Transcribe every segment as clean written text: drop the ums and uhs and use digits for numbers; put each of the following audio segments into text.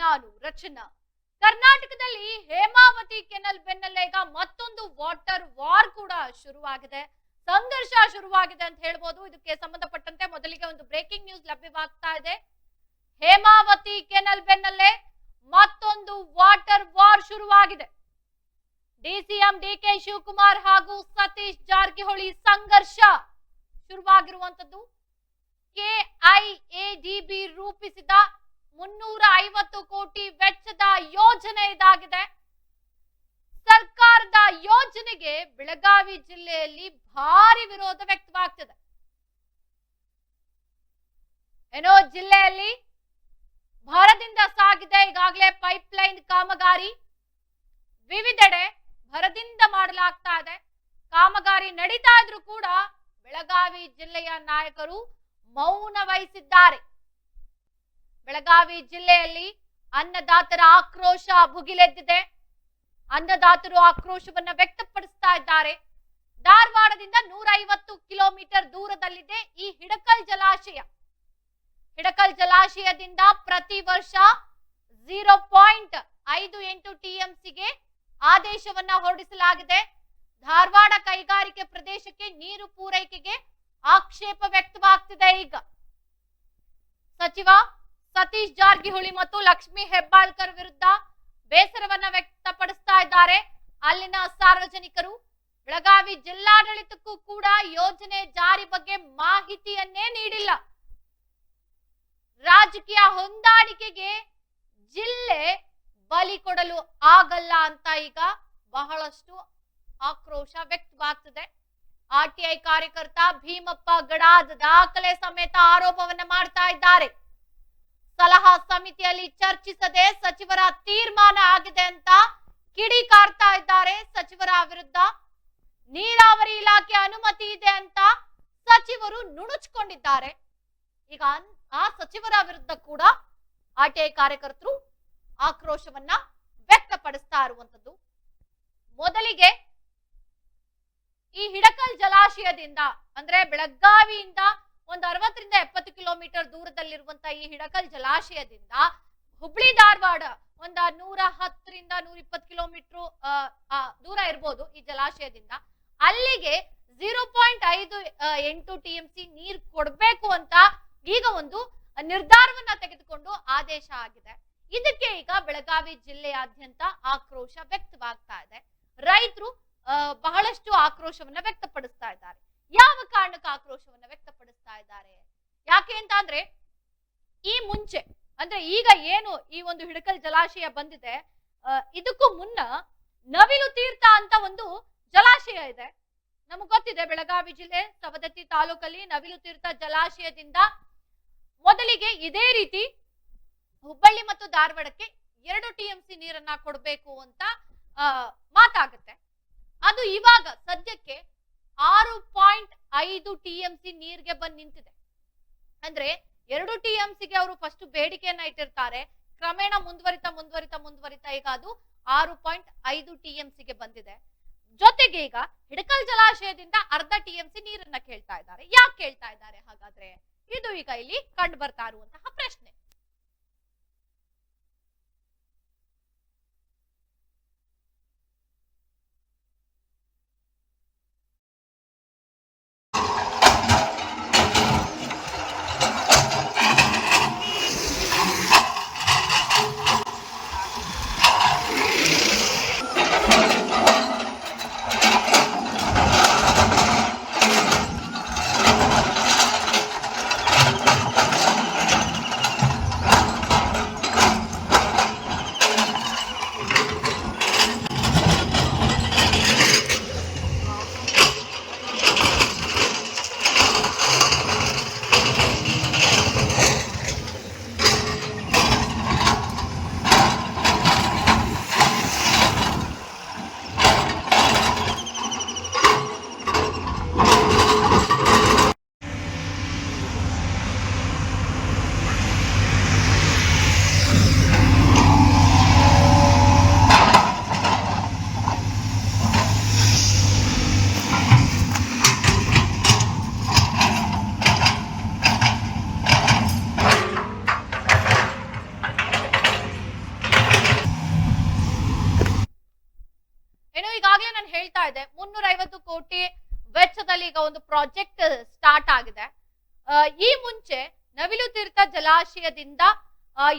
ನಾನು ರಚನಾ. ಕರ್ನಾಟಕದಲ್ಲಿ ಹೇಮಾವತಿ ಕೆನಲ್ ಬೆನ್ನಲ್ಲೇ ಈಗ ಮತ್ತೊಂದು ವಾಟರ್ ವಾರ್ ಕೂಡ ಶುರುವಾಗಿದೆ, ಸಂಘರ್ಷ ಶುರುವಾಗಿದೆ ಅಂತ ಹೇಳ್ಬೋದು. ಇದಕ್ಕೆ ಸಂಬಂಧಪಟ್ಟಂತೆ ಮೊದಲಿಗೆ ಒಂದು ಬ್ರೇಕಿಂಗ್ ನ್ಯೂಸ್ ಲಭ್ಯವಾಗ್ತಾ ಇದೆ. ಹೇಮಾವತಿ ಕೆನಲ್ ಬೆನ್ನಲ್ಲೇ ಮತ್ತೊಂದು ವಾಟರ್ ವಾರ್ ಶುರುವಾಗಿದೆ. ಡಿಸಿಎಂ ಡಿಕೆ ಶಿವಕುಮಾರ್ ಹಾಗೂ ಸತೀಶ್ ಜಾರಕಿಹೊಳಿ ಸಂಘರ್ಷ ಶುರುವಾಗಿರುವಂತದ್ದು. ಕೆಐಎಡಿಬಿ ರೂಪಿಸಿದ 350 ಕೋಟಿ ವೆಚ್ಚದ ಯೋಜನೆ ಇದಾಗಿದೆ. ಸರ್ಕಾರದ ಯೋಜನೆಗೆ ಬೆಳಗಾವಿ ಜಿಲ್ಲೆಯಲ್ಲಿ ಭಾರಿ ವಿರೋಧ ವ್ಯಕ್ತವಾಗ್ತಿದೆ. ಏನೋ ಜಿಲ್ಲೆಯಲ್ಲಿ ಭರದಿಂದ ಸಾಗಿದೆ ಈಗಾಗಲೇ ಪೈಪ್ಲೈನ್ ಕಾಮಗಾರಿ. ವಿವಿಧೆಡೆ ಭರದಿಂದ ಮಾಡಲಾಗ್ತಾ ಇದೆ. ಕಾಮಗಾರಿ ನಡೀತಾ ಇದ್ರೂ ಕೂಡ ಬೆಳಗಾವಿ ಜಿಲ್ಲೆಯ ನಾಯಕರು ಮೌನ ವಹಿಸಿದ್ದಾರೆ. ಬೆಳಗಾವಿ ಜಿಲ್ಲೆಯಲ್ಲಿ ಅನ್ನದಾತರ ಆಕ್ರೋಶ ಭುಗಿಲೆದ್ದಿದೆ. ಅನ್ನದಾತರು ಆಕ್ರೋಶವನ್ನ ವ್ಯಕ್ತಪಡಿಸ್ತಾ ಇದ್ದಾರೆ. ಧಾರವಾಡದಿಂದ 150 ಕಿಲೋಮೀಟರ್ ದೂರದಲ್ಲಿದೆ ಈ ಹಿಡಕಲ್ ಜಲಾಶಯ. ಹಿಡಕಲ್ ಜಲಾಶಯದಿಂದ ಪ್ರತಿ ವರ್ಷ 0.58 ಟಿಎಂಸಿಗೆ ಆದೇಶವನ್ನ ಹೊರಡಿಸಲಾಗಿದೆ. ಧಾರವಾಡ ಕೈಗಾರಿಕೆ ಪ್ರದೇಶಕ್ಕೆ ನೀರು ಪೂರೈಕೆಗೆ ಆಕ್ಷೇಪ ವ್ಯಕ್ತವಾಗ್ತಿದೆ. ಈಗ ಸಚಿವ ಸತೀಶ್ ಜಾರಕಿಹೊಳಿ ಮತ್ತು ಲಕ್ಷ್ಮೀ ಹೆಬ್ಬಾಳ್ಕರ್ ವಿರುದ್ಧ ಬೇಸರವನ್ನ ವ್ಯಕ್ತಪಡಿಸ್ತಾ ಇದ್ದಾರೆ ಅಲ್ಲಿನ ಸಾರ್ವಜನಿಕರು. ಬೆಳಗಾವಿ ಜಿಲ್ಲಾಡಳಿತಕ್ಕೂ ಕೂಡ ಯೋಜನೆ ಜಾರಿ ಬಗ್ಗೆ ಮಾಹಿತಿಯನ್ನೇ ನೀಡಿಲ್ಲ. ರಾಜಕೀಯ ಹೊಂದಾಣಿಕೆಗೆ ಜಿಲ್ಲೆ ಬಲಿ ಕೊಡಲು ಆಗಲ್ಲ ಅಂತ ಈಗ ಬಹಳಷ್ಟು ಆಕ್ರೋಶ ವ್ಯಕ್ತವಾಗ್ತದೆ. ಆರ್ಟಿಐ ಕಾರ್ಯಕರ್ತ ಭೀಮಪ್ಪ ಗಡಾದ್ ದಾಖಲೆ ಸಮೇತ ಆರೋಪವನ್ನ ಮಾಡ್ತಾ ಇದ್ದಾರೆ. ಸಲಹಾ ಸಮಿತಿಯಲ್ಲಿ ಚರ್ಚಿಸದೆ ಸಚಿವರ ತೀರ್ಮಾನ ಆಗಿದೆ ಅಂತ ಕಿಡಿಕಾರ್ತಾ ಇದ್ದಾರೆ ಸಚಿವರ ವಿರುದ್ಧ. ನೀರಾವರಿ ಇಲಾಖೆ ಅನುಮತಿ ಇದೆ ಅಂತ ಸಚಿವರು ನುಣುಚಿಕೊಂಡಿದ್ದಾರೆ. ಈಗ ಆ ಸಚಿವರ ವಿರುದ್ಧ ಕೂಡ ಆರ್ಟಿಐ ಕಾರ್ಯಕರ್ತರು ಆಕ್ರೋಶವನ್ನ ವ್ಯಕ್ತಪಡಿಸ್ತಾ ಇರುವಂತದ್ದು. ಮೊದಲಿಗೆ ಈ ಹಿಡಕಲ್ ಜಲಾಶಯದಿಂದ ಅಂದ್ರೆ ಬೆಳಗಾವಿಯಿಂದ ಒಂದು 60ರಿಂದ 70 ಕಿಲೋಮೀಟರ್ ದೂರದಲ್ಲಿರುವಂತಹ ಈ ಹಿಡಕಲ್ ಜಲಾಶಯದಿಂದ ಹುಬ್ಳಿ ಧಾರವಾಡ ಒಂದ 110ರಿಂದ 120 ಕಿಲೋಮೀಟರ್ ದೂರ ಇರಬಹುದು. ಈ ಜಲಾಶಯದಿಂದ ಅಲ್ಲಿಗೆ 0.58 ಟಿಎಂಸಿ ನೀರು ಕೊಡಬೇಕು ಅಂತ ಈಗ ಒಂದು ನಿರ್ಧಾರವನ್ನ ತೆಗೆದುಕೊಂಡು ಆದೇಶ ಆಗಿದೆ. ಇದಕ್ಕೆ ಈಗ ಬೆಳಗಾವಿ ಜಿಲ್ಲೆಯಾದ್ಯಂತ ಆಕ್ರೋಶ ವ್ಯಕ್ತವಾಗ್ತಾ ಇದೆ. ರೈತರು ಬಹಳಷ್ಟು ಆಕ್ರೋಶವನ್ನ ವ್ಯಕ್ತಪಡಿಸ್ತಾ ಇದ್ದಾರೆ. ಯಾವ ಕಾರಣಕ್ಕೆ ಆಕ್ರೋಶವನ್ನ ವ್ಯಕ್ತಪಡಿಸ್ತಾ ಇದ್ದಾರೆ? ಯಾಕೆ ಅಂತ ಅಂದ್ರೆ ಈ ಮುಂಚೆ ಅಂದ್ರೆ ಈಗ ಏನು ಈ ಒಂದು ಹಿಡಕಲ್ ಜಲಾಶಯ ಬಂದಿದೆ, ಇದಕ್ಕೂ ಮುನ್ನ ನವಿಲು ತೀರ್ಥ ಅಂತ ಒಂದು ಜಲಾಶಯ ಇದೆ. ನಮಗ್ ಗೊತ್ತಿದೆ ಬೆಳಗಾವಿ ಜಿಲ್ಲೆ ಸವದತ್ತಿ ತಾಲೂಕಲ್ಲಿ ನವಿಲು ತೀರ್ಥ ಜಲಾಶಯದಿಂದ ಮೊದಲಿಗೆ ಇದೇ ರೀತಿ ಹುಬ್ಬಳ್ಳಿ ಮತ್ತು ಧಾರವಾಡಕ್ಕೆ 2 ಟಿಎಂಸಿ ನೀರನ್ನ ಕೊಡಬೇಕು ಅಂತ ಮಾತಾಗುತ್ತೆ. ಅದು ಇವಾಗ ಸದ್ಯಕ್ಕೆ 6.5 ಟಿಎಂಸಿ ನೀರಿಗೆ ಬಂದು ನಿಂತಿದೆ. ಅಂದ್ರೆ 2 ಟಿಎಂಸಿಗೆ ಅವರು ಫಸ್ಟ್ ಬೇಡಿಕೆಯನ್ನ ಇಟ್ಟಿರ್ತಾರೆ. ಕ್ರಮೇಣ ಮುಂದುವರಿತಾ ಈಗ ಅದು 6.5 ಟಿಎಂಸಿಗೆ ಬಂದಿದೆ. ಜೊತೆಗೆ ಈಗ ಹಿಡಕಲ್ ಜಲಾಶಯದಿಂದ ಅರ್ಧ ಟಿಎಂಸಿ ನೀರನ್ನ ಕೇಳ್ತಾ ಇದ್ದಾರೆ. ಯಾಕೆ ಕೇಳ್ತಾ ಇದ್ದಾರೆ ಹಾಗಾದ್ರೆ? ಇದು ಈಗ ಇಲ್ಲಿ ಕಂಡು ಬರ್ತಾ ಇರುವಂತಹ ಪ್ರಶ್ನೆ. ಆಗ್ಲೇ ನಾನು ಹೇಳ್ತಾ ಇದ್ದೆ 350 ಕೋಟಿ ವೆಚ್ಚದಲ್ಲಿ ಈಗ ಒಂದು ಪ್ರಾಜೆಕ್ಟ್ ಸ್ಟಾರ್ಟ್ ಆಗಿದೆ. ಈ ಮುಂಚೆ ನವಿಲು ತೀರ್ಥ ಜಲಾಶಯದಿಂದ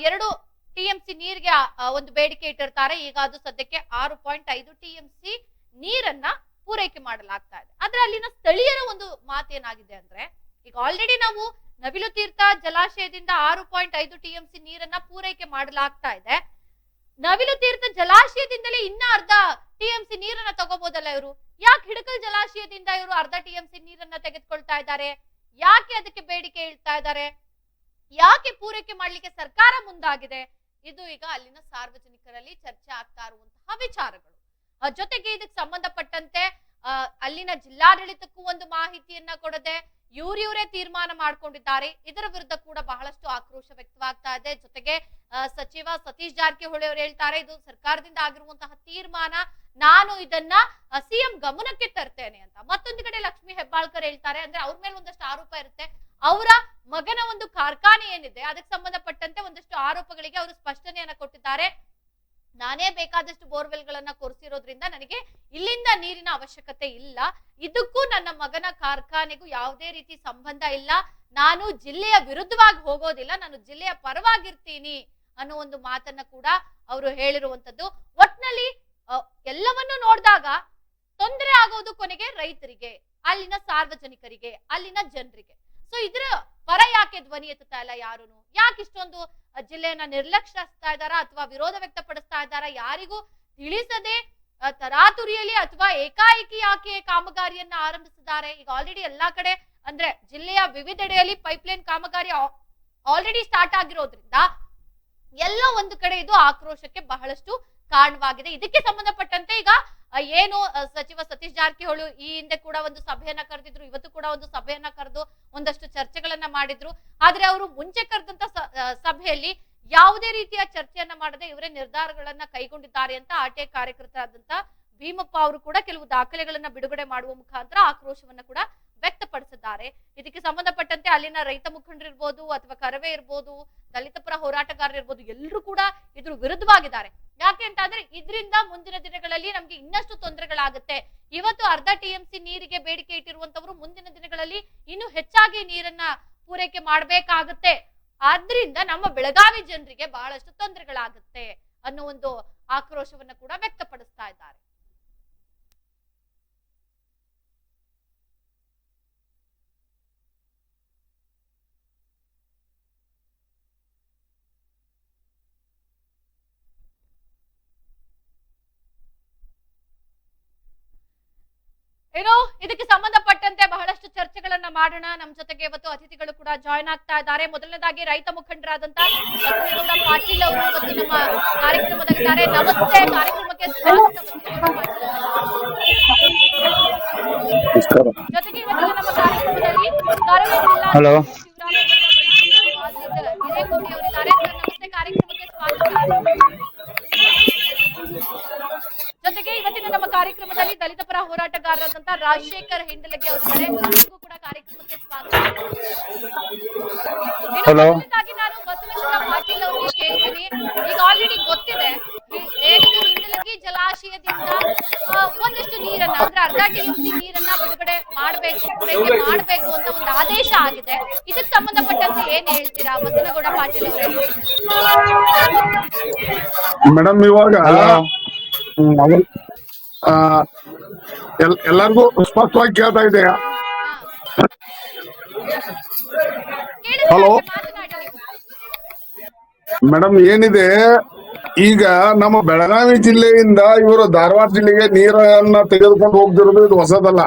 2 TMC ನೀರಿಗೆ ಒಂದು ಬೇಡಿಕೆ ಇಟ್ಟಿರ್ತಾರೆ. ಈಗ ಅದು ಸದ್ಯಕ್ಕೆ 6.5 TMC ನೀರನ್ನ ಪೂರೈಕೆ ಮಾಡಲಾಗ್ತಾ ಇದೆ. ಆದ್ರೆ ಅಲ್ಲಿನ ಸ್ಥಳೀಯರ ಒಂದು ಮಾತೇನಾಗಿದೆ ಅಂದ್ರೆ, ಈಗ ಆಲ್ರೆಡಿ ನಾವು ನವಿಲು ತೀರ್ಥ ಜಲಾಶಯದಿಂದ 6.5 TMC ನೀರನ್ನ ಪೂರೈಕೆ ಮಾಡಲಾಗ್ತಾ ಇದೆ. ನವಿಲು ತೀರ್ಥ ಜಲಾಶಯದಿಂದಲೇ ಇನ್ನ ಅರ್ಧ TMC ನೀರನ್ನ ತಗೋಬಹುದಲ್ಲ ಇವರು? ಯಾಕೆ ಹಿಡಕಲ್ ಜಲಾಶಯದಿಂದ ಇವರು ಅರ್ಧ TMC ನೀರನ್ನ ತೆಗೆದುಕೊಳ್ತಾ ಇದ್ದಾರೆ? ಯಾಕೆ ಅದಕ್ಕೆ ಬೇಡಿಕೆ ಇಡ್ತಾ ಇದ್ದಾರೆ? ಯಾಕೆ ಪೂರೈಕೆ ಮಾಡ್ಲಿಕ್ಕೆ ಸರ್ಕಾರ ಮುಂದಾಗಿದೆ? ಇದು ಈಗ ಅಲ್ಲಿನ ಸಾರ್ವಜನಿಕರಲ್ಲಿ ಚರ್ಚೆ ಆಗ್ತಾ ಇರುವಂತಹ ವಿಚಾರಗಳು. ಜೊತೆಗೆ ಇದಕ್ಕೆ ಸಂಬಂಧಪಟ್ಟಂತೆ ಅಲ್ಲಿನ ಜಿಲ್ಲಾಡಳಿತಕ್ಕೂ ಒಂದು ಮಾಹಿತಿಯನ್ನ ಕೊಡದೆ ಇವರೇ ತೀರ್ಮಾನ ಮಾಡ್ಕೊಂಡಿದ್ದಾರೆ. ಇದರ ವಿರುದ್ಧ ಕೂಡ ಬಹಳಷ್ಟು ಆಕ್ರೋಶ ವ್ಯಕ್ತವಾಗ್ತಾ ಇದೆ. ಜೊತೆಗೆ ಸಚಿವ ಸತೀಶ್ ಜಾರಕಿಹೊಳಿ ಅವರು ಹೇಳ್ತಾರೆ, ಇದು ಸರ್ಕಾರದಿಂದ ಆಗಿರುವಂತಹ ತೀರ್ಮಾನ, ನಾನು ಇದನ್ನ ಸಿಎಂ ಗಮನಕ್ಕೆ ತರ್ತೇನೆ ಅಂತ. ಮತ್ತೊಂದು ಕಡೆ ಲಕ್ಷ್ಮೀ ಹೆಬ್ಬಾಳ್ಕರ್ ಹೇಳ್ತಾರೆ, ಅಂದ್ರೆ ಅವ್ರ ಮೇಲೆ ಒಂದಷ್ಟು ಆರೋಪ ಇರುತ್ತೆ. ಅವರ ಮಗನ ಒಂದು ಕಾರ್ಖಾನೆ ಏನಿದೆ ಅದಕ್ಕೆ ಸಂಬಂಧಪಟ್ಟಂತೆ ಒಂದಷ್ಟು ಆರೋಪಗಳಿಗೆ ಅವರು ಸ್ಪಷ್ಟನೆಯನ್ನ ಕೊಟ್ಟಿದ್ದಾರೆ. ನಾನೇ ಬೇಕಾದಷ್ಟು ಬೋರ್ವೆಲ್ ಗಳನ್ನ ಕೊರೆಸಿರೋದ್ರಿಂದ ನನಗೆ ಇಲ್ಲಿಂದ ನೀರಿನ ಅವಶ್ಯಕತೆ ಇಲ್ಲ. ಇದಕ್ಕೂ ನನ್ನ ಮಗನ ಕಾರ್ಖಾನೆಗೂ ಯಾವುದೇ ರೀತಿ ಸಂಬಂಧ ಇಲ್ಲ. ನಾನು ಜಿಲ್ಲೆಯ ವಿರುದ್ಧವಾಗಿ ಹೋಗೋದಿಲ್ಲ, ನಾನು ಜಿಲ್ಲೆಯ ಪರವಾಗಿರ್ತೀನಿ ಅನ್ನೋ ಒಂದು ಮಾತನ್ನ ಕೂಡ ಅವರು ಹೇಳಿರುವಂತದ್ದು. ಒಟ್ನಲ್ಲಿ ಎಲ್ಲವನ್ನು ನೋಡಿದಾಗ ತೊಂದರೆ ಆಗೋದು ಕೊನೆಗೆ ರೈತರಿಗೆ, ಅಲ್ಲಿನ ಸಾರ್ವಜನಿಕರಿಗೆ, ಅಲ್ಲಿನ ಜನರಿಗೆ. ಸೊ ಇದ್ರ ಪರ ಯಾಕೆ ಧ್ವನಿ ಎತ್ತುತ್ತಾ ಇಲ್ಲ ಯಾರುನು? ಯಾಕೆ ಇಷ್ಟೊಂದು ಜಿಲ್ಲೆಯನ್ನ ನಿರ್ಲಕ್ಷಿಸ್ತಾ ಇದ್ದಾರಾ ಅಥವಾ ವಿರೋಧ ವ್ಯಕ್ತಪಡಿಸ್ತಾ ಇದ್ದಾರಾ? ಯಾರಿಗೂ ತಿಳಿಸದೆ ತರಾತುರಿಯಲ್ಲಿ ಅಥವಾ ಏಕಾಏಕಿ ಯಾಕೆ ಕಾಮಗಾರಿಯನ್ನ ಆರಂಭಿಸಿದ್ದಾರೆ? ಈಗ ಆಲ್ರೆಡಿ ಎಲ್ಲಾ ಕಡೆ ಅಂದ್ರೆ ಜಿಲ್ಲೆಯ ವಿವಿಧೆಡೆಯಲ್ಲಿ ಪೈಪ್ಲೈನ್ ಕಾಮಗಾರಿ ಆಲ್ರೆಡಿ ಸ್ಟಾರ್ಟ್ ಆಗಿರೋದ್ರಿಂದ ಎಲ್ಲ ಒಂದು ಕಡೆ ಇದು ಆಕ್ರೋಶಕ್ಕೆ ಬಹಳಷ್ಟು ಕಾರಣವಾಗಿದೆ. ಇದಕ್ಕೆ ಸಂಬಂಧಪಟ್ಟಂತೆ ಈಗ ಏನು ಸಚಿವ ಸತೀಶ್ ಜಾರಕಿಹೊಳಿ ಈ ಹಿಂದೆ ಕೂಡ ಒಂದು ಸಭೆಯನ್ನ ಕರೆದಿದ್ರು, ಇವತ್ತು ಕೂಡ ಒಂದು ಸಭೆಯನ್ನ ಕರೆದು ಒಂದಷ್ಟು ಚರ್ಚೆಗಳನ್ನ ಮಾಡಿದ್ರು. ಆದ್ರೆ ಅವರು ಮುಂಚೆ ಕರೆದಂತ ಸಭೆಯಲ್ಲಿ ಯಾವುದೇ ರೀತಿಯ ಚರ್ಚೆಯನ್ನ ಮಾಡದೆ ಇವರೇ ನಿರ್ಧಾರಗಳನ್ನ ಕೈಗೊಂಡಿದ್ದಾರೆ ಅಂತ RTI ಕಾರ್ಯಕರ್ತರಾದಂತ ಭೀಮಪ್ಪ ಅವರು ಕೂಡ ಕೆಲವು ದಾಖಲೆಗಳನ್ನ ಬಿಡುಗಡೆ ಮಾಡುವ ಮುಖಾಂತರ ಆಕ್ರೋಶವನ್ನ ಕೂಡ ವ್ಯಕ್ತಪಡಿಸಿದ್ದಾರೆ. ಇದಕ್ಕೆ ಸಂಬಂಧಪಟ್ಟಂತೆ ಅಲ್ಲಿನ ರೈತ ಮುಖಂಡರಿರ್ಬೋದು ಅಥವಾ ಕರವೇ ಇರ್ಬೋದು, ದಲಿತ ಪರ ಹೋರಾಟಗಾರರು ಇರ್ಬೋದು, ಎಲ್ಲರೂ ಕೂಡ ಇದ್ರ ವಿರುದ್ಧವಾಗಿದ್ದಾರೆ. ಯಾಕೆ ಅಂತ ಅಂದ್ರೆ ಇದರಿಂದ ಮುಂದಿನ ದಿನಗಳಲ್ಲಿ ನಮ್ಗೆ ಇನ್ನಷ್ಟು ತೊಂದರೆಗಳಾಗುತ್ತೆ. ಇವತ್ತು ಅರ್ಧ TMC ನೀರಿಗೆ ಬೇಡಿಕೆ ಇಟ್ಟಿರುವಂತವರು ಮುಂದಿನ ದಿನಗಳಲ್ಲಿ ಇನ್ನು ಹೆಚ್ಚಾಗಿ ನೀರನ್ನ ಪೂರೈಕೆ ಮಾಡ್ಬೇಕಾಗತ್ತೆ. ಆದ್ರಿಂದ ನಮ್ಮ ಬೆಳಗಾವಿ ಜನರಿಗೆ ಬಹಳಷ್ಟು ತೊಂದರೆಗಳಾಗುತ್ತೆ ಅನ್ನೋ ಒಂದು ಆಕ್ರೋಶವನ್ನ ಕೂಡ ವ್ಯಕ್ತಪಡಿಸ್ತಾ ಇದ್ದಾರೆ. ಏನೋ ಇದಕ್ಕೆ ಸಂಬಂಧಪಟ್ಟಂತೆ ಬಹಳಷ್ಟು ಚರ್ಚೆಗಳನ್ನ ಮಾಡೋಣ. ನಮ್ಮ ಜೊತೆಗೆ ಇವತ್ತು ಅತಿಥಿಗಳು ಕೂಡ ಜಾಯ್ನ್ ಆಗ್ತಾ ಇದ್ದಾರೆ. ಮೊದಲನೇದಾಗಿ ರೈತ ಮುಖಂಡರಾದಂತ ಬಸನಗೌಡ ಪಾಟೀಲ್ ಅವರು ಇವತ್ತು ನಮ್ಮ ಕಾರ್ಯಕ್ರಮದಲ್ಲಿದ್ದಾರೆ. ನಮಸ್ತೆ, ಕಾರ್ಯಕ್ರಮಕ್ಕೆ ಸ್ವಾಗತ. ಜೊತೆಗೆ ಇವತ್ತಿನ ನಮ್ಮ ಕಾರ್ಯಕ್ರಮದಲ್ಲಿ ಹಲೋ ಹಿರೇಗೌಡಿ ಅವರಿದ್ದಾರೆ. ನಮಸ್ತೆ, ಕಾರ್ಯಕ್ರಮಕ್ಕೆ ಸ್ವಾಗತ. ಜೊತೆಗೆ ಇವತ್ತಿನ ನಮ್ಮ ಕಾರ್ಯಕ್ರಮದಲ್ಲಿ ದಲಿತ ಪರ ಹೋರಾಟಗಾರರಾದಂತ ರಾಜಶೇಖರ್ ಹಿಂಡಲಗಿ ಅವರಿದ್ದಾರೆ. ಅವರಿಗೂ ಕೂಡ ಕಾರ್ಯಕ್ರಮಕ್ಕೆ ಸ್ವಾಗತ. ನಾನು ಬಸನಗೌಡ ಪಾಟೀಲ್ ಅವರಿಗೆ ಕೇಳ್ತೀನಿ, ಈಗ ಆಲ್ರೆಡಿ ಗೊತ್ತಿದೆ ಏನಿದು ಹಿಂಡಲಗಿ ಜಲಾಶಯದಿಂದ ಒಂದಷ್ಟು ನೀರನ್ನ ಅಂದ್ರೆ ಅರ್ಧ TMC ನೀರನ್ನ ಬಿಡುಗಡೆ ಮಾಡ್ಬೇಕು, ಪೂರೈಕೆ ಮಾಡ್ಬೇಕು ಅಂತ ಒಂದು ಆದೇಶ ಆಗಿದೆ. ಇದಕ್ಕೆ ಸಂಬಂಧಪಟ್ಟಂತೆ ಏನ್ ಹೇಳ್ತೀರಾ ಬಸನಗೌಡ ಪಾಟೀಲ್ ಅವರೇ? ಮೇಡಮ್, ಇವಾಗ ಎಲ್ಲರಿಗೂ ಸ್ಪಷ್ಟವಾಗಿ ಕೇಳ್ತಾ ಇದೆಯಾ? ಹಲೋ ಮೇಡಮ್, ಏನಿದೆ ಈಗ ನಮ್ಮ ಬೆಳಗಾವಿ ಜಿಲ್ಲೆಯಿಂದ ಇವರು ಧಾರವಾಡ ಜಿಲ್ಲೆಗೆ ನೀರನ್ನ ತೆಗೆದುಕೊಂಡು ಹೋಗ್ತಿರೋದು ಇದು ಹೊಸದಲ್ಲ.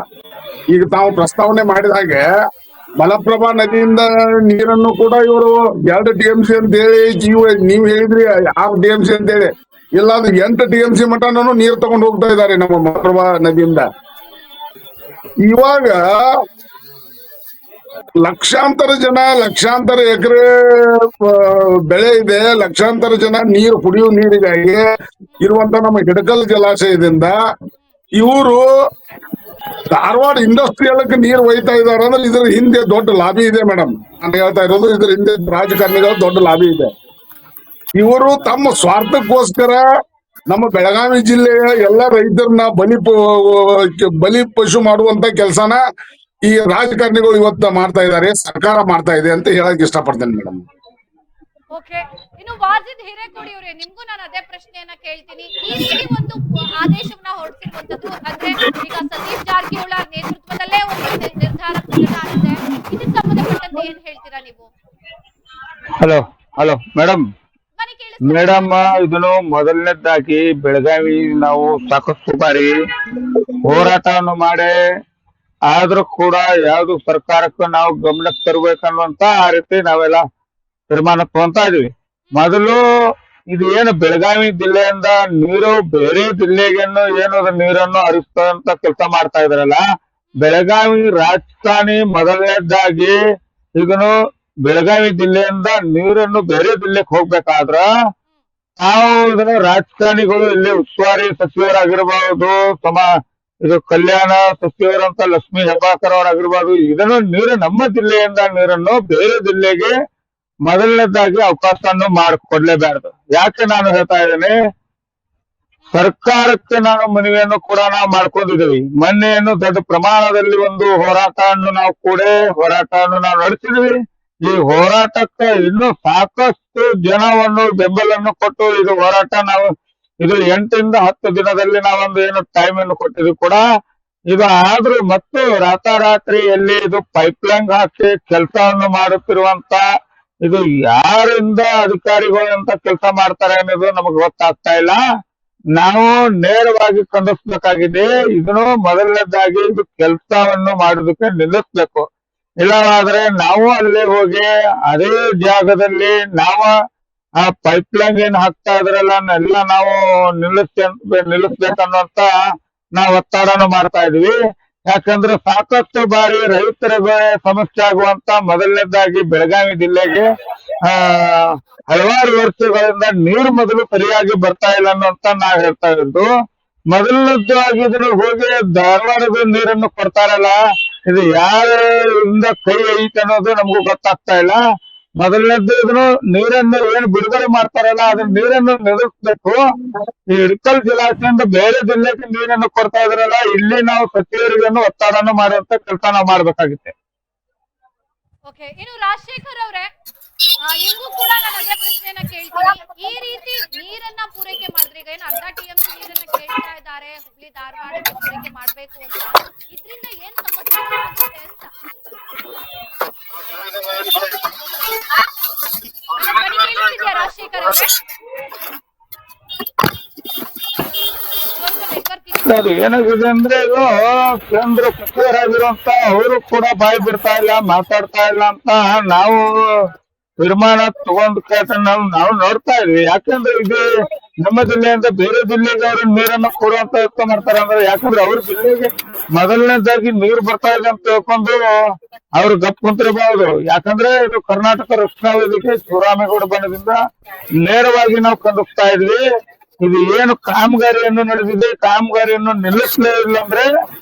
ಈಗ ತಾವು ಪ್ರಸ್ತಾವನೆ ಮಾಡಿದ ಹಾಗೆ ಮಲಪ್ರಭಾ ನದಿಯಿಂದ ನೀರನ್ನು ಕೂಡ ಇವರು 2 TMC ಅಂತ ಹೇಳಿ ನೀವು ಹೇಳಿದ್ರಿ 6 TMC ಅಂತ ಹೇಳಿ, ಇಲ್ಲ ಅದು 8 TMC ಮಟ್ಟನೂ ನೀರು ತಗೊಂಡು ಹೋಗ್ತಾ ಇದ್ದಾರೆ ನಮ್ಮ ಮಲಪ್ರಭಾ ನದಿಯಿಂದ. ಇವಾಗ ಲಕ್ಷಾಂತರ ಜನ, ಲಕ್ಷಾಂತರ ಎಕರೆ ಬೆಳೆ ಇದೆ, ಲಕ್ಷಾಂತರ ಜನ ನೀರು ಕುಡಿಯುವ ನೀರಿಗಾಗಿ ಇರುವಂತ ನಮ್ಮ ಹಿಡಕಲ್ ಜಲಾಶಯದಿಂದ ಇವರು ಧಾರವಾಡ ಇಂಡಸ್ಟ್ರಿಯಲ್ಗೆ ನೀರು ಒಯ್ತಾ ಇದಾರೆ ಅಂದ್ರೆ ಇದ್ರ ಹಿಂದೆ ದೊಡ್ಡ ಲಾಬಿ ಇದೆ ಮೇಡಮ್. ನಾನು ಹೇಳ್ತಾ ಇರೋದು ಇದ್ರ ಹಿಂದೆ ರಾಜಕಾರಣಿಗಳ ದೊಡ್ಡ ಲಾಬಿ ಇದೆ. ಇವರು ತಮ್ಮ ಸ್ವಾರ್ಥಕ್ಕೋಸ್ಕರ ನಮ್ಮ ಬೆಳಗಾವಿ ಜಿಲ್ಲೆಯ ಎಲ್ಲ ರೈತರನ್ನ ಬಲಿ ಪಶು ಮಾಡುವಂತ ಕೆಲಸನ ಈ ರಾಜಕಾರಣಿಗಳು ಇವತ್ತ ಮಾಡ್ತಾ ಇದ್ದಾರೆ, ಸರ್ಕಾರ ಮಾಡ್ತಾ ಇದೆ ಅಂತ ಹೇಳಕ್ ಇಷ್ಟಪಡ್ತೇನೆ ಮೇಡಮ್. ಓಕೆ, ಇನ್ನು ವಾಜಿದ್ ಹಿರೇಕೊಡಿ ಅವರೇ, ನಿಮ್ಗೂ ನಾನು ಅದೇ ಪ್ರಶ್ನೆಯನ್ನ ಕೇಳ್ತೀನಿ. ಈ ರೀತಿ ಒಂದು ಆದೇಶವನ್ನ ಹೊರಡಿಸಿರುವಂತದ್ದು, ಅಂದ್ರೆ ಈಗ ಸತೀಶ್ ಜಾರಕಿಹೊಳಿ ನೇತೃತ್ವದಲ್ಲೇ ಒಂದು ನಿರ್ಧಾರ ಪ್ರಕಟ ಆಗಿದೆ. ಇದಕ್ಕೆ ಸಂಬಂಧಪಟ್ಟಂತೆ ಏನ್ ಹೇಳ್ತೀರಾ ನೀವು? Hello hello madam. ಮನೆ ಕೇಳಿಸ್ತಾ ಮೇಡಮ್, ಇದನ್ನು ಮೊದಲನೇದಾಗಿ ಬೆಳಗಾವಿ ನಾವು ಸಾಕಷ್ಟು ಬಾರಿ ಹೋರಾಟವನ್ನು ಮಾಡಿ ಆದ್ರೂ ಕೂಡ ಯಾವ್ದು ಸರ್ಕಾರಕ್ಕೆ ನಾವು ಗಮನಕ್ಕೆ ತರಬೇಕನ್ನುವಂತ ಆ ರೀತಿ ನಾವೆಲ್ಲ ತೀರ್ಮಾನ ತಗೊಂತಾ ಇದೀವಿ. ಮೊದಲು ಇದು ಏನು ಬೆಳಗಾವಿ ಜಿಲ್ಲೆಯಿಂದ ನೀರು ಬೇರೆ ಜಿಲ್ಲೆಗೇನು ಏನು ನೀರನ್ನು ಹರಿಸ್ತಂತ ಕೆಲಸ ಮಾಡ್ತಾ ಇದಾರಲ್ಲ, ಬೆಳಗಾವಿ ರಾಜಧಾನಿ ಮೊದಲನೇದಾಗಿ ಇದನ್ನು ಬೆಳಗಾವಿ ಜಿಲ್ಲೆಯಿಂದ ನೀರನ್ನು ಬೇರೆ ಜಿಲ್ಲೆಗೆ ಹೋಗ್ಬೇಕಾದ್ರ ನಾವು ಇದನ್ನ ರಾಜಕಾರಣಿಗಳು ಇಲ್ಲಿ ಉಸ್ತುವಾರಿ ಸಚಿವರಾಗಿರ್ಬಹುದು, ಇದು ಕಲ್ಯಾಣ ಸಚಿವರಂತ ಲಕ್ಷ್ಮೀ ಹೆಬ್ಬಾಳ್ಕರ್ ಅವರಾಗಿರ್ಬೋದು, ಇದನ್ನು ನೀರು ನಮ್ಮ ಜಿಲ್ಲೆಯಿಂದ ನೀರನ್ನು ಬೇರೆ ಜಿಲ್ಲೆಗೆ ಮೊದಲನೇದಾಗಿ ಅವಕಾಶವನ್ನು ಮಾಡಿಕೊಡ್ಲೇಬಾರದು. ಯಾಕೆ ನಾನು ಹೇಳ್ತಾ ಇದ್ದೇನೆ, ಸರ್ಕಾರಕ್ಕೆ ನಾನು ಮನವಿಯನ್ನು ಕೂಡ ನಾವು ಮಾಡ್ಕೊಂಡಿದ್ದೀವಿ. ಮೊನ್ನೆಯನ್ನು ದೊಡ್ಡ ಪ್ರಮಾಣದಲ್ಲಿ ಒಂದು ಹೋರಾಟವನ್ನು ನಾವು ನಡೆಸಿದ್ವಿ. ಈ ಹೋರಾಟಕ್ಕೆ ಇನ್ನೂ ಸಾಕಷ್ಟು ಜನವನ್ನು ಬೆಂಬಲವನ್ನು ಕೊಟ್ಟು ಇದು ಹೋರಾಟ ನಾವು ಇದು 8 ರಿಂದ 10 ದಿನದಲ್ಲಿ ನಾವೊಂದು ಏನು ಟೈಮ್ ಅನ್ನು ಕೊಟ್ಟಿದ್ವಿ ಕೂಡ. ಇದು ಆದ್ರೂ ಮತ್ತು ರಾತಾರಾತ್ರಿ ಎಲ್ಲಿ ಇದು ಪೈಪ್ಲೈನ್ ಹಾಕಿ ಕೆಲಸವನ್ನು ಮಾಡುತ್ತಿರುವಂತ ಇದು ಯಾರಿಂದ ಅಧಿಕಾರಿಗಳು ಅಂತ ಕೆಲಸ ಮಾಡ್ತಾರೆ ಅನ್ನೋದು ನಮಗೆ ಗೊತ್ತಾಗ್ತಾ ಇಲ್ಲ. ನಾವು ನೇರವಾಗಿ ಖಂಡಿಸ್ಬೇಕಾಗಿದೆ. ಇದನ್ನು ಮೊದಲನೇದಾಗಿ ಇದು ಕೆಲಸವನ್ನು ಮಾಡೋದಕ್ಕೆ ನಿಲ್ಲಿಸ್ಬೇಕು. ಇಲ್ಲವಾದ್ರೆ ನಾವು ಅಲ್ಲಿ ಹೋಗಿ ಅದೇ ಜಾಗದಲ್ಲಿ ನಾವು ಆ ಪೈಪ್ಲೈನ್ ಏನ್ ಹಾಕ್ತಾ ಇದ್ರಲ್ಲ ಎಲ್ಲ ನಾವು ನಿಲ್ಲಿಸ್ಬೇಕನ್ನುವಂತ ನಾವು ಒತ್ತಡನ ಮಾಡ್ತಾ ಇದೀವಿ. ಯಾಕಂದ್ರೆ ಸಾಕಷ್ಟು ಬಾರಿ ರೈತರಿಗೆ ಸಮಸ್ಯೆ ಆಗುವಂತ ಮೊದಲನೇದಾಗಿ ಬೆಳಗಾವಿ ಜಿಲ್ಲೆಗೆ ಹಲವಾರು ವರ್ಷಗಳಿಂದ ನೀರು ಮೊದಲು ಸರಿಯಾಗಿ ಬರ್ತಾ ಇಲ್ಲ ಅನ್ನೋಂತ ನಾವ್ ಹೇಳ್ತಾ ಇದ್ದು. ಮೊದಲನೇದಾಗಿ ಇದನ್ನು ಹೋಗಿ ಧಾರವಾಡದ ನೀರನ್ನು ಕೊಡ್ತಾರಲ್ಲ, ಇದು ಯಾರಿಂದ ಕೈ ಐತೆ ಅನ್ನೋದು ನಮಗೂ ಗೊತ್ತಾಗ್ತಾ ಇಲ್ಲ. ಮೊದಲನೇದ್ದು ಇದನ್ನು ನೀರನ್ನು ಏನು ಬಿಡುಗಡೆ ಮಾಡ್ತಾರಲ್ಲ ಅದನ್ನ ನೀರನ್ನು ನಿಲ್ಲಿಸ್ಬೇಕು. ಈ ಇಳಕಲ್ ಜಲಾಶಯದಿಂದ ಬೇರೆ ಜಿಲ್ಲೆಗೆ ನೀರನ್ನು ಕೊಡ್ತಾ ಇದ್ರಲ್ಲ, ಇಲ್ಲಿ ನಾವು ಸಚಿವರಿಗೆ ಒತ್ತಡವನ್ನು ಮಾಡುವಂತ ಕೆಲಸ ನಾವು ಮಾಡ್ಬೇಕಾಗುತ್ತೆ. ಓಕೆ, ಇನ್ನು ರಾಜಶೇಖರ್ ಅವರೇ, ನಿಮ್ಗೂ ಕೂಡ ನಾನು ಅದೇ ಪ್ರಶ್ನೆಯನ್ನ ಕೇಳ್ತೀನಿ. ಈ ರೀತಿ ನೀರನ್ನ ಪೂರೈಕೆ ಮಾಡಿದ್ರೆ, ಈಗ ಏನು ಅರ್ಧ TMC ನೀರನ್ನ ಕೇಳ್ತಾ ಇದ್ದಾರೆ ಹುಬ್ಳಿ ಧಾರವಾಡಕ್ಕೆ ಪೂರೈಕೆ ಮಾಡ್ಬೇಕು ಅಂತ, ಇದ್ರಿಂದ ಏನ್ ಸಮಸ್ಯೆ ಆಗುತ್ತೆ ಅಂತ ನನ್ನ ಧ್ವನಿ ಕೇಳಿಸ್ತಿದ್ಯಾ ರಾಜಶೇಖರ್ ಅವರೇ? ಅದು ಏನಾಗಿದೆ ಅಂದ್ರೆ, ಇದು ಕೇಂದ್ರ ಸಚಿವರಾಗಿರುವಂತ ಅವರು ಕೂಡ ಬಾಯಿ ಬಿಡ್ತಾ ಇಲ್ಲ, ಮಾತಾಡ್ತಾ ಇಲ್ಲ ಅಂತ ನಾವು ತೀರ್ಮಾನ ತಗೊಂಡ್ ನಾವು ನೋಡ್ತಾ ಇದ್ವಿ. ಯಾಕಂದ್ರೆ ಇದು ನಮ್ಮ ಜಿಲ್ಲೆಯಿಂದ ಬೇರೆ ಜಿಲ್ಲೆಗೆ ಅವ್ರ ನೀರನ್ನು ಕೊಡುವಂತ ವ್ಯವಸ್ಥೆ ಮಾಡ್ತಾರೆ. ಅಂದ್ರೆ ಯಾಕಂದ್ರೆ ಅವ್ರ ಜಿಲ್ಲೆಗೆ ಮೊದಲನೇದಾಗಿ ನೀರು ಬರ್ತಾ ಇದೆ ಅಂತ ತಿಳ್ಕೊಂಡು ಅವ್ರು ಗಪ್ ಕುಂತಿರಬಹುದು. ಯಾಕಂದ್ರೆ ಇದು ಕರ್ನಾಟಕ ರಕ್ಷಣಾ ವೇದಿಕೆ ಶಿವರಾಮೇಗೌಡ ಬಣದಿಂದ ನೇರವಾಗಿ ನಾವು ಖಂಡಿಸ್ತಾ ಇದ್ವಿ. ಇದು ಏನು ಕಾಮಗಾರಿಯನ್ನು ನಡೆದಿದೆ, ಕಾಮಗಾರಿಯನ್ನು ನಿಲ್ಲಿಸಲೇ ಇಲ್ಲ ಅಂದ್ರೆ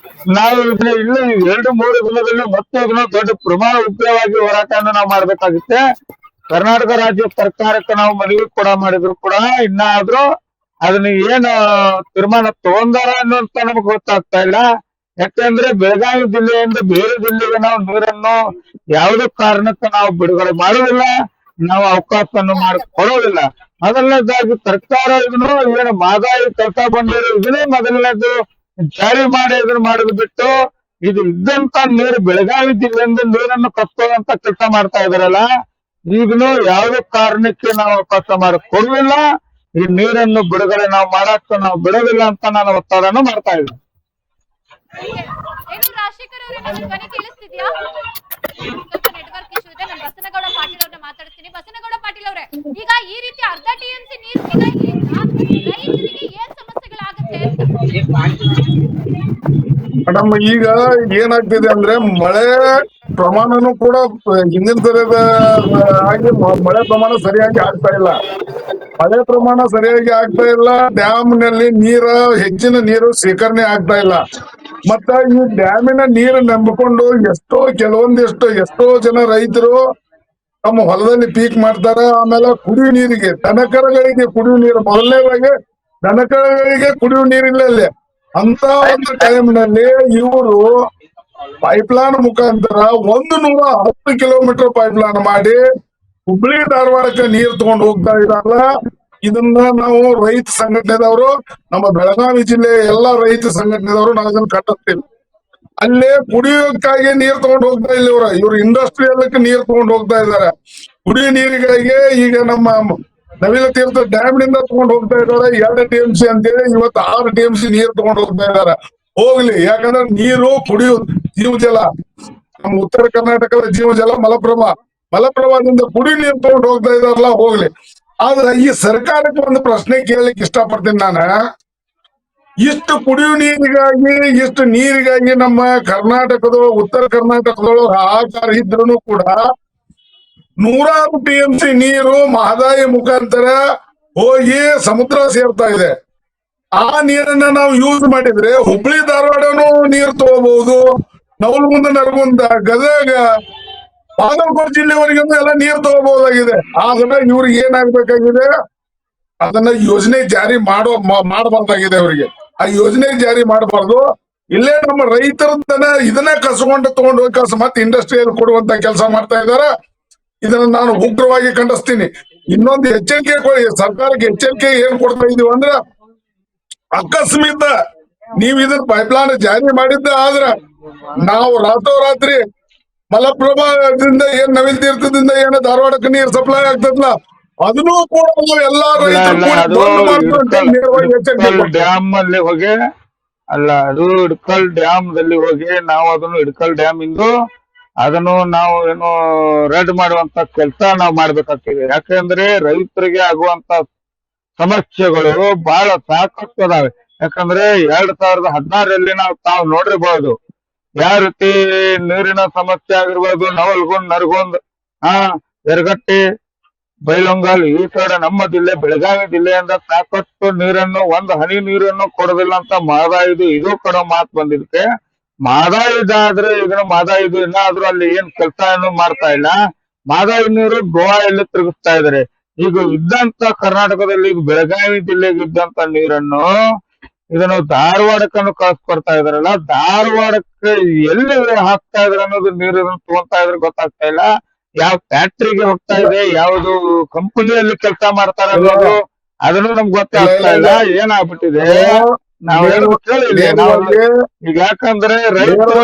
ನಾವು ಇದನ್ನ ಇಲ್ಲ 2-3 ದಿನದಲ್ಲಿ ಮತ್ತೆ ಇದನ್ನ ದೊಡ್ಡ ಪ್ರಮಾಣ ಉಗ್ರವಾಗಿ ಹೋರಾಟವನ್ನು ನಾವು ಮಾಡ್ಬೇಕಾಗುತ್ತೆ. ಕರ್ನಾಟಕ ರಾಜ್ಯ ಸರ್ಕಾರಕ್ಕೆ ನಾವು ಮನವಿ ಕೂಡ ಮಾಡಿದ್ರು ಕೂಡ ಇನ್ನಾದ್ರೂ ಅದನ್ನ ಏನು ತೀರ್ಮಾನ ತಗೊಂಡಾರ ಅನ್ನೋಂತ ನಮ್ಗೆ ಗೊತ್ತಾಗ್ತಾ ಇಲ್ಲ. ಯಾಕಂದ್ರೆ ಬೆಳಗಾವಿ ಜಿಲ್ಲೆಯಿಂದ ಬೇರೆ ಜಿಲ್ಲೆಗೆ ನಾವು ನೀರನ್ನು ಯಾವುದೇ ಕಾರಣಕ್ಕೆ ನಾವು ಬಿಡುಗಡೆ ಮಾಡುವುದಿಲ್ಲ, ನಾವು ಅವಕಾಶವನ್ನು ಮಾಡಿಕೊಡೋದಿಲ್ಲ. ಮೊದಲನೇದಾಗಿ ಸರ್ಕಾರ ಇದನ್ನು ಏನು ಮಾದಾಯಿ ಕೆಲಸ ಬಂದಿರೋ ಇದನ್ನೇ ಮೊದಲನೇದು ಜಾರಿ ಮಾಡಿ ಇದನ್ನು ಮಾಡೋದು ಬಿಟ್ಟು, ಇದು ಇದ್ದಂತ ನೀರು ಬೆಳಗಾವಿ ಜಿಲ್ಲೆಯಿಂದ ನೀರನ್ನು ಕಟ್ಟುವಂತ ಕೆಲಸ ಮಾಡ್ತಾ ಇದಾರಲ್ಲ, ಈಗನು ಯಾವುದೇ ಕಾರಣಕ್ಕೆ ನಾವು ಅವಕಾಶ ಮಾಡಿಕೊಡುವಿಲ್ಲ. ಈ ನೀರನ್ನು ಬಿಡುಗಡೆ ನಾವು ಮಾಡಕ್ಕೆ ನಾವು ಬಿಡೋದಿಲ್ಲ ಅಂತ ನಾನು ಒತ್ತಡವನ್ನು ಮಾಡ್ತಾ ಇದ್ದೀನಿ. ಏನು ರಾಜಶೇಖರ್ ಅವರೇ, ನನ್ನ ಧ್ವನಿ ಕೇಳಿಸ್ತಿದ್ಯಾ? ಸ್ವಲ್ಪ ನೆಟ್ವರ್ಕ್ ಇಶ್ಯೂ ಇದೆ. ನಾನು ಬಸನಗೌಡ ಪಾಟೀಲ್ ಅವ್ರನ್ನ ಮಾತಾಡ್ತೀನಿ. ಬಸನಗೌಡ ಪಾಟೀಲ್ ಅವರೇ, ಈಗ ಈ ರೀತಿ ಅರ್ಧ TMC ನೀರಿನಿಂದ ರೈತರಿಗೆ ಏನ್ ಸಮಸ್ಯೆಗಳಾಗುತ್ತೆ ಅಂತ? ಮೇಡಮ್, ಈಗ ಏನಾಗ್ತಿದೆ ಅಂದ್ರೆ ಮಳೆ ಪ್ರಮಾಣನೂ ಕೂಡ ಹಿಂದಿನ ಸರಿಯಾದ ಆಗಿ ಮಳೆ ಪ್ರಮಾಣ ಸರಿಯಾಗಿ ಆಗ್ತಾ ಇಲ್ಲ. ಮಳೆ ಪ್ರಮಾಣ ಸರಿಯಾಗಿ ಆಗ್ತಾ ಇಲ್ಲ. ಡ್ಯಾಮ್ ನಲ್ಲಿ ಹೆಚ್ಚಿನ ನೀರು ಶೇಖರಣೆ ಆಗ್ತಾ ಇಲ್ಲ. ಮತ್ತ ಈ ಡ್ಯಾಮಿನ ನೀರು ನಂಬಿಕೊಂಡು ಎಷ್ಟೋ ಜನ ರೈತರು ತಮ್ಮ ಹೊಲದಲ್ಲಿ ಪೀಕ್ ಮಾಡ್ತಾರ. ಆಮೇಲೆ ಕುಡಿಯುವ ನೀರಿಗೆ, ದನಕರಗಳಿಗೆ ಕುಡಿಯುವ ನೀರು ಮೊದಲನೇದಾಗಿ ದನಕರುಗಳಿಗೆ ಕುಡಿಯುವ ನೀರಿಲ್ಲ ಅಲ್ಲಿ. ಅಂತ ಒಂದು ಟೈಮ್ನಲ್ಲಿ ಇವರು ಪೈಪ್ಲೈನ್ ಮುಖಾಂತರ 110 ಕಿಲೋಮೀಟರ್ ಪೈಪ್ಲೈನ್ ಮಾಡಿ ಹುಬ್ಳಿ ಧಾರವಾಡಕ್ಕೆ ನೀರು ತಗೊಂಡು ಹೋಗ್ತಾ ಇದ್ದಾರಲ್ಲ. ಇದನ್ನ ನಾವು ರೈತ ಸಂಘಟನೆದವರು, ನಮ್ಮ ಬೆಳಗಾವಿ ಜಿಲ್ಲೆ ಎಲ್ಲಾ ರೈತ ಸಂಘಟನೆದವರು ನಾವು ಇದನ್ನ ಖಂಡಿಸ್ತೀವಿ. ಅಲ್ಲೇ ಕುಡಿಯೋಕ್ಕಾಗಿ ನೀರು ತಗೊಂಡು ಹೋಗ್ತಾ ಇಲ್ಲ ಇವ್ರು ಇಂಡಸ್ಟ್ರಿಯಲ್ಕ್ಕೆ ನೀರು ತಗೊಂಡು ಹೋಗ್ತಾ ಇದ್ದಾರೆ. ಕುಡಿಯೋ ನೀರಿಗಾಗಿ ಈಗ ನಮ್ಮ ನವಿಲ ತೀರ್ಥ ಡ್ಯಾಮ್ ನಿಂದ ತಗೊಂಡು ಹೋಗ್ತಾ ಇದ್ದಾರೆ 2 TMC ಅಂತೇಳಿ. ಇವತ್ತು 6 TMC ನೀರು ತಗೊಂಡು ಹೋಗ್ತಾ ಇದ್ದಾರೆ. ಹೋಗ್ಲಿ, ಯಾಕಂದ್ರೆ ನೀರು ಕುಡಿಯುವ ಜೀವಜಲ, ನಮ್ಮ ಉತ್ತರ ಕರ್ನಾಟಕದ ಜೀವಜಲ ಮಲಪ್ರಭಾದಿಂದ ಕುಡಿಯೋ ನೀರು ತಗೊಂಡು ಹೋಗ್ತಾ ಇದಾರಲ್ಲ, ಹೋಗ್ಲಿ. ಆದ್ರೆ ಈ ಸರ್ಕಾರಕ್ಕೆ ಒಂದು ಪ್ರಶ್ನೆ ಕೇಳಲಿಕ್ಕೆ ಇಷ್ಟಪಡ್ತೀನಿ ನಾನು. ಇಷ್ಟು ಕುಡಿಯುವ ನೀರಿಗಾಗಿ, ಇಷ್ಟು ನೀರಿಗಾಗಿ ನಮ್ಮ ಉತ್ತರ ಕರ್ನಾಟಕದೊಳಗೆ ಹಾಹಾಕಾರ ಇದ್ರೂ ಕೂಡ 100 TMC ನೀರು ಮಹದಾಯಿ ಮುಖಾಂತರ ಹೋಗಿ ಸಮುದ್ರ ಸೇರ್ತಾ ಇದೆ. ಆ ನೀರನ್ನ ನಾವು ಯೂಸ್ ಮಾಡಿದ್ರೆ ಹುಬ್ಳಿ ಧಾರವಾಡನು ನೀರು ತಗೋಬಹುದು, ನವಲಗುಂದ, ನರಗುಂದ, ಗದಗ, ಬಾಗಲಕೋಟೆ ಜಿಲ್ಲೆವರೆಗೂ ಎಲ್ಲ ನೀರು ತಗೋಬಹುದಾಗಿದೆ. ಆದ್ರೆ ಇವ್ರಿಗೆ ಏನಾಗ್ಬೇಕಾಗಿದೆ, ಅದನ್ನ ಯೋಜನೆ ಜಾರಿ ಮಾಡಬಾರ್ದಾಗಿದೆ ಅವರಿಗೆ. ಆ ಯೋಜನೆ ಜಾರಿ ಮಾಡಬಾರ್ದು. ಇಲ್ಲೇ ನಮ್ಮ ರೈತರದನ್ನ ಇದನ್ನ ಕಸ್ಕೊಂಡು ತಗೊಂಡು ಹೋಗಿ ಮತ್ತೆ ಇಂಡಸ್ಟ್ರಿಯಲ್ ಕೊಡುವಂತ ಕೆಲಸ ಮಾಡ್ತಾ ಇದಾರೆ. ಇದನ್ನ ನಾನು ಉಗ್ರವಾಗಿ ಖಂಡಿಸ್ತೀನಿ. ಇನ್ನೊಂದು ಎಚ್ಚರಿಕೆ ಕೊಡಿ ಸರ್ಕಾರಕ್ಕೆ. ಎಚ್ಚರಿಕೆ ಏನ್ ಕೊಡ್ತಾ ಇದೀವಿ ಅಂದ್ರೆ, ಅಕಸ್ಮಾತ್ ನೀವ್ ಇದನ್ನ ಪೈಪ್ಲೈನ್ ಜಾರಿ ಮಾಡಿದ್ದ ಆದ್ರ ನಾವು ರಾತ್ರೋರಾತ್ರಿ ಮಲಪ್ರಭಾದಿಂದ ನವಿಲ್ ತೀರ್ಥದಿಂದ ಧಾರವಾಡಕ್ಕೆ ನೀರು ಸಪ್ಲೈ ಆಗ್ತದಲ್ಲ, ಅದನ್ನೂ ಕೂಡ ನಾವು ಎಲ್ಲಾ ರೈತರು ಡ್ಯಾಮ್ ಅಲ್ಲಿ ಹೋಗಿ ಅದು ಇಡ್ಕಲ್ ಡ್ಯಾಮ್ ದಲ್ಲಿ ಹೋಗಿ ನಾವು ಅದನ್ನು ಇಡ್ಕಲ್ ಡ್ಯಾಮ್ ಇಂದು ಅದನ್ನು ನಾವು ಏನು ರದ್ದು ಮಾಡುವಂತ ಕೆಲಸ ನಾವು ಮಾಡ್ಬೇಕಾಗ್ತದೆ. ಯಾಕಂದ್ರೆ ರೈತರಿಗೆ ಆಗುವಂತ ಸಮಸ್ಯೆಗಳು ಬಹಳ ಸಾಕಷ್ಟು ಅದಾವೆ. ಯಾಕಂದ್ರೆ 2016ರಲ್ಲಿ ತಾವು ನೋಡಿರ್ಬಹುದು ಯಾವ ರೀತಿ ನೀರಿನ ಸಮಸ್ಯೆ ಆಗಿರ್ಬೋದು. ನವಲಗುಂದ್, ನರಗುಂದ್, ಯರಗಟ್ಟಿ, ಬೈಲೊಂಗಲ್ ಈ ಕಡೆ ನಮ್ಮ ಜಿಲ್ಲೆ ಬೆಳಗಾವಿ ಜಿಲ್ಲೆಯಿಂದ ಸಾಕಷ್ಟು ನೀರನ್ನು, ಒಂದು ಹನಿ ನೀರನ್ನು ಕೊಡೋದಿಲ್ಲ ಅಂತ ಮಹದಾಯಿದು ಇದು ಕಡೆ ಮಾತು ಬಂದಿದ್ದಕ್ಕೆ ಮಹದಾಯಿದಾದ್ರೆ ಇದನ್ನ ಮಹದಾಯಿದು ಇನ್ನಾದ್ರೂ ಅಲ್ಲಿ ಏನ್ ಕೆಲಸ ಏನು ಮಾಡ್ತಾ ಇಲ್ಲ. ಮಹದಾಯಿ ನೀರು ಗೋವಾ ಎಲ್ಲಿ ತಿರುಗಿಸ್ತಾ ಇದಾರೆ. ಈಗ ಇದ್ದಂತ ಕರ್ನಾಟಕದಲ್ಲಿ ಈಗ ಬೆಳಗಾವಿ ಜಿಲ್ಲೆಗೆ ಇದ್ದಂತ ನೀರನ್ನು ಇದನ್ನು ಧಾರವಾಡಕ್ಕನ್ನು ಕಳಿಸ್ಕೊಡ್ತಾ ಇದಾರಲ್ಲ, ಧಾರವಾಡಕ್ಕೆ ಎಲ್ಲಿ ಹಾಕ್ತಾ ಇದಾರೆ ಅನ್ನೋದು ನೀರನ್ನು ತಗೊಂತಾ ಇದ್ರೆ ಗೊತ್ತಾಗ್ತಾ ಇಲ್ಲ. ಯಾವ ಫ್ಯಾಕ್ಟ್ರಿಗೆ ಹೋಗ್ತಾ ಇದೆ, ಯಾವ್ದು ಕಂಪನಿಯಲ್ಲಿ ಕೆಲಸ ಮಾಡ್ತಾರೆ ಅನ್ನೋದು ಅದನ್ನು ನಮ್ಗೆ ಗೊತ್ತಾಗ್ತಾ ಇಲ್ಲ. ಏನಾಗ್ಬಿಟ್ಟಿದೆ ನಾವ್ ಕೇಳಿಲ್ಲ ಈಗ. ಯಾಕಂದ್ರೆ ರೈತರು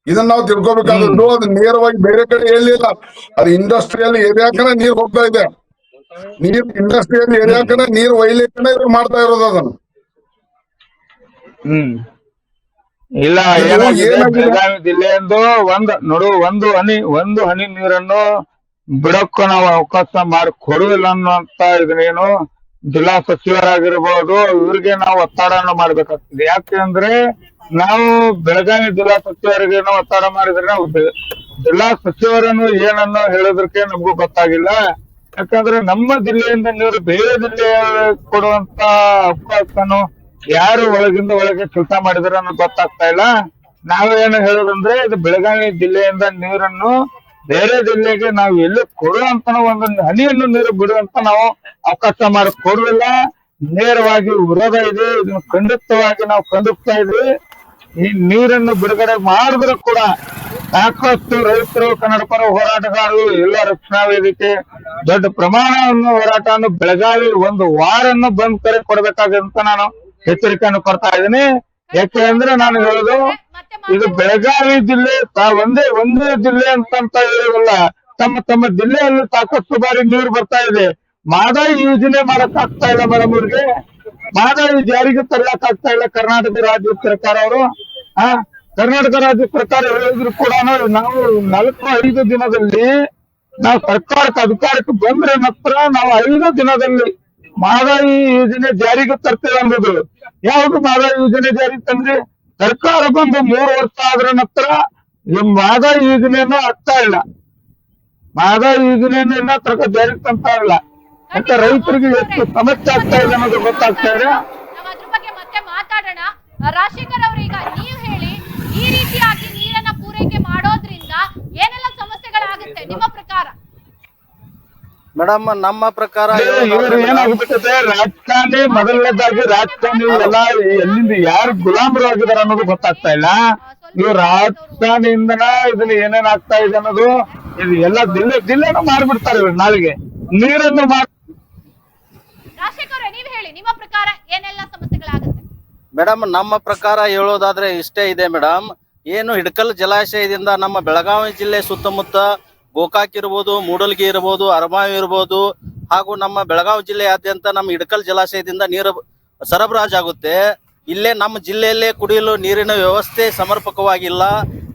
ಇದನ್ನ ನಾವು ತಿಳ್ಕೊಬೇಕಾದ್ರು ಅದು ನೇರವಾಗಿ ಬೇರೆ ಕಡೆ ಹೇಳಿಲ್ಲ. ಅದು ಇಂಡಸ್ಟ್ರಿಯಲ್ ಏರಿಯಾಕನ ನೀರ್ ಹೋಗ್ತಾ ಇದೆ. ಇಂಡಸ್ಟ್ರಿಯಲ್ ಏರಿಯಾಕನ ನೀರ್ ಒಯ್ಲಿಕ್ಕನ ಇವ್ರು ಮಾಡ್ತಾ ಇರೋದು ಅದನ್ನ. ಇಲ್ಲ, ಬೆಳಗಾವಿ ಜಿಲ್ಲೆಯಂದು ಒಂದು ಹನಿ ನೀರನ್ನು ಬಿಡಕ್ಕೂ ನಾವು ಅವಕಾಶ ಮಾಡಿ ಕೊಡುವುದಿಲ್ಲ ಅನ್ನುವಂತ ಇದನ್ನೇನು ಜಿಲ್ಲಾ ಸಚಿವರಾಗಿರ್ಬೋದು ಇವ್ರಿಗೆ ನಾವು ಒತ್ತಡವನ್ನು ಮಾಡ್ಬೇಕಾಗ್ತದೆ. ಯಾಕೆಂದ್ರೆ ನಾವು ಬೆಳಗಾವಿ ಜಿಲ್ಲಾ ಸಚಿವರಿಗೆ ಒತ್ತಡ ಮಾಡಿದ್ರೆ ನಾವು ಜಿಲ್ಲಾ ಸಚಿವರನ್ನು ಏನನ್ನು ಹೇಳೋದಕ್ಕೆ ನಮಗೂ ಗೊತ್ತಾಗಿಲ್ಲ. ಯಾಕಂದ್ರೆ ನಮ್ಮ ಜಿಲ್ಲೆಯಿಂದ ನೀರು ಬೇರೆ ಜಿಲ್ಲೆ ಕೊಡುವಂತ ಅವಕಾಶನು ಯಾರು ಒಳಗಿಂದ ಒಳಗೆ ಕೆಲಸ ಮಾಡಿದಾರೆ ಅನ್ನೋದು ಗೊತ್ತಾಗ್ತಾ ಇಲ್ಲ. ನಾವೇನು ಹೇಳೋದಂದ್ರೆ ಇದು ಬೆಳಗಾವಿ ಜಿಲ್ಲೆಯಿಂದ ನೀರನ್ನು ಬೇರೆ ಜಿಲ್ಲೆಗೆ ನಾವು ಎಲ್ಲಿ ಕೊಡುವಂತ ಒಂದು ಹನಿಯನ್ನು ನೀರು ಬಿಡುವಂತ ನಾವು ಅವಕಾಶ ಮಾಡಿ ಕೊಡುವಿಲ್ಲ. ನೇರವಾಗಿ ವಿರೋಧ ಇದೆ. ಇದನ್ನು ಖಂಡಿತವಾಗಿ ನಾವು ಖಂಡಿಸ್ತಾ ಇದ್ವಿ. ಈ ನೀರನ್ನು ಬಿಡುಗಡೆ ಮಾಡಿದ್ರು ಕೂಡ ಸಾಕಷ್ಟು ರೈತರು, ಕನ್ನಡ ಪರ ಹೋರಾಟಗಾರರು, ಎಲ್ಲ ರಕ್ಷಣಾ ವೇದಿಕೆ ದೊಡ್ಡ ಪ್ರಮಾಣವನ್ನು ಹೋರಾಟವನ್ನು ಬೆಳಗಾವಿ ಒಂದು ವಾರನ್ನು ಬಂದ್ ಕರೆ ಕೊಡ್ಬೇಕಾಗಂತ ನಾನು ಎಚ್ಚರಿಕೆಯನ್ನು ಕೊಡ್ತಾ ಇದ್ದೀನಿ. ಯಾಕೆ ಅಂದ್ರೆ ನಾನು ಹೇಳುದು ಇದು ಬೆಳಗಾವಿ ಜಿಲ್ಲೆ ಒಂದೇ ಜಿಲ್ಲೆ ಅಂತ ಹೇಳೋದಿಲ್ಲ. ತಮ್ಮ ಜಿಲ್ಲೆಯಲ್ಲಿ ಸಾಕಷ್ಟು ಬಾರಿ ನೀರು ಬರ್ತಾ ಇದೆ. ಮಹದಾಯಿ ಯೋಜನೆ ಮಾಡಕ್ ಆಗ್ತಾ ಇಲ್ಲ ಮೇಡಮ್ ಅವ್ರಿಗೆ. ಮಹದಾಯಿ ಜಾರಿಗೆ ತರಲಕ್ ಆಗ್ತಾ ಇಲ್ಲ ಕರ್ನಾಟಕ ರಾಜ್ಯ ಸರ್ಕಾರ ಅವರು. ಕರ್ನಾಟಕ ರಾಜ್ಯ ಸರ್ಕಾರ ಹೇಳಿದ್ರು ಕೂಡ ನಾವು 4-5 ದಿನದಲ್ಲಿ ನಾವು ಸರ್ಕಾರಕ್ಕೆ ಅಧಿಕಾರಕ್ಕೆ ಬಂದ್ರೆ ಮಾತ್ರ ನಾವು 5 ದಿನದಲ್ಲಿ ಮಹದಾಯಿ ಯೋಜನೆ ಜಾರಿಗೆ ತರ್ತೇವೆ ಅನ್ನೋದು. ಯಾವುದು ಮಹದಾಯಿ ಯೋಜನೆ ಜಾರಿಗೆ ತಂದ್ರೆ ಸರ್ಕಾರ ಬಂದು 3 ವರ್ಷ ಆದ್ರ ನಂತರ ಈ ಮಹದಾಯಿ ಯೋಜನೆಯನ್ನು ಆಗ್ತಾ ಇಲ್ಲ. ಮಹದಾಯಿ ಯೋಜನೆಯನ್ನು ಇನ್ನ ತನಕ ಜಾರಿಗೆ ತಂತಾ ಇಲ್ಲ ಅಂತ ರೈತರಿಗೆ ಎಷ್ಟು ಸಮಸ್ಯೆ ಆಗ್ತಾ ಇದೆ ಅನ್ನೋದು ಗೊತ್ತಾಗ್ತಾ ಇದೆ. ನಾವು ಅದ್ರ ಬಗ್ಗೆ ಮತ್ತೆ ಮಾತಾಡೋಣ. ರಾಜಶೇಖರ್ ಅವರು, ಈಗ ನೀವು ಹೇಳಿ, ಈ ರೀತಿಯಾಗಿ ನೀರನ್ನ ಪೂರೈಕೆ ಮಾಡೋದ್ರಿಂದ ಏನೆಲ್ಲ ಸಮಸ್ಯೆಗಳಾಗುತ್ತೆ ನಿಮ್ಮ ಪ್ರಕಾರ? ಮೇಡಮ್ ನಮ್ಮ ಪ್ರಕಾರ ಇವರು ಏನಾಗ್ಬಿಟ್ಟಿದೆ, ರಾಜಕಾರಣಿ ಮೊದಲನೇದಾಗಿ ರಾಜಕಾರಣಿ ಎಲ್ಲ ಎಲ್ಲಿಂದ ಯಾರು ಗುಲಾಮರು ಆಗಿದಾರೆ ಅನ್ನೋದು ಗೊತ್ತಾಗ್ತಾ ಇಲ್ಲ. ಇವ್ರು ರಾಜಕಾರಣಿಯಿಂದನ ಇದನ್ನ ಏನೇನ್ ಆಗ್ತಾ ಇದೆ ಅನ್ನೋದು ಇದು ಎಲ್ಲ ಜಿಲ್ಲೆನೂ ಮಾರ್ಬಿಡ್ತಾರೆ ಇವ್ರು ನಾಳೆಗೆ ನೀರನ್ನು ರಾಜಶೇಖರ್ ಅವರೇ, ನೀವ್ ಹೇಳಿ ನಿಮ್ಮ ಪ್ರಕಾರ ಏನೆಲ್ಲ ಸಮಸ್ಯೆಗಳಾಗುತ್ತೆ? ಮೇಡಮ್ ನಮ್ಮ ಪ್ರಕಾರ ಹೇಳೋದಾದ್ರೆ ಇಷ್ಟೇ ಇದೆ ಮೇಡಮ್. ಏನು ಹಿಡಕಲ್ ಜಲಾಶಯದಿಂದ ನಮ್ಮ ಬೆಳಗಾವಿ ಜಿಲ್ಲೆ ಸುತ್ತಮುತ್ತ ಗೋಕಾಕ್ ಇರ್ಬೋದು, ಮೂಡಲ್ಗಿ ಇರ್ಬೋದು, ಅರಮಾವಿ ಇರ್ಬೋದು, ಹಾಗೂ ನಮ್ಮ ಬೆಳಗಾವಿ ಜಿಲ್ಲೆಯಾದ್ಯಂತ ನಮ್ಮ ಹಿಡಕಲ್ ಜಲಾಶಯದಿಂದ ನೀರು ಸರಬರಾಜಾಗುತ್ತೆ. ಇಲ್ಲೇ ನಮ್ಮ ಜಿಲ್ಲೆಯಲ್ಲೇ ಕುಡಿಯಲು ನೀರಿನ ವ್ಯವಸ್ಥೆ ಸಮರ್ಪಕವಾಗಿಲ್ಲ.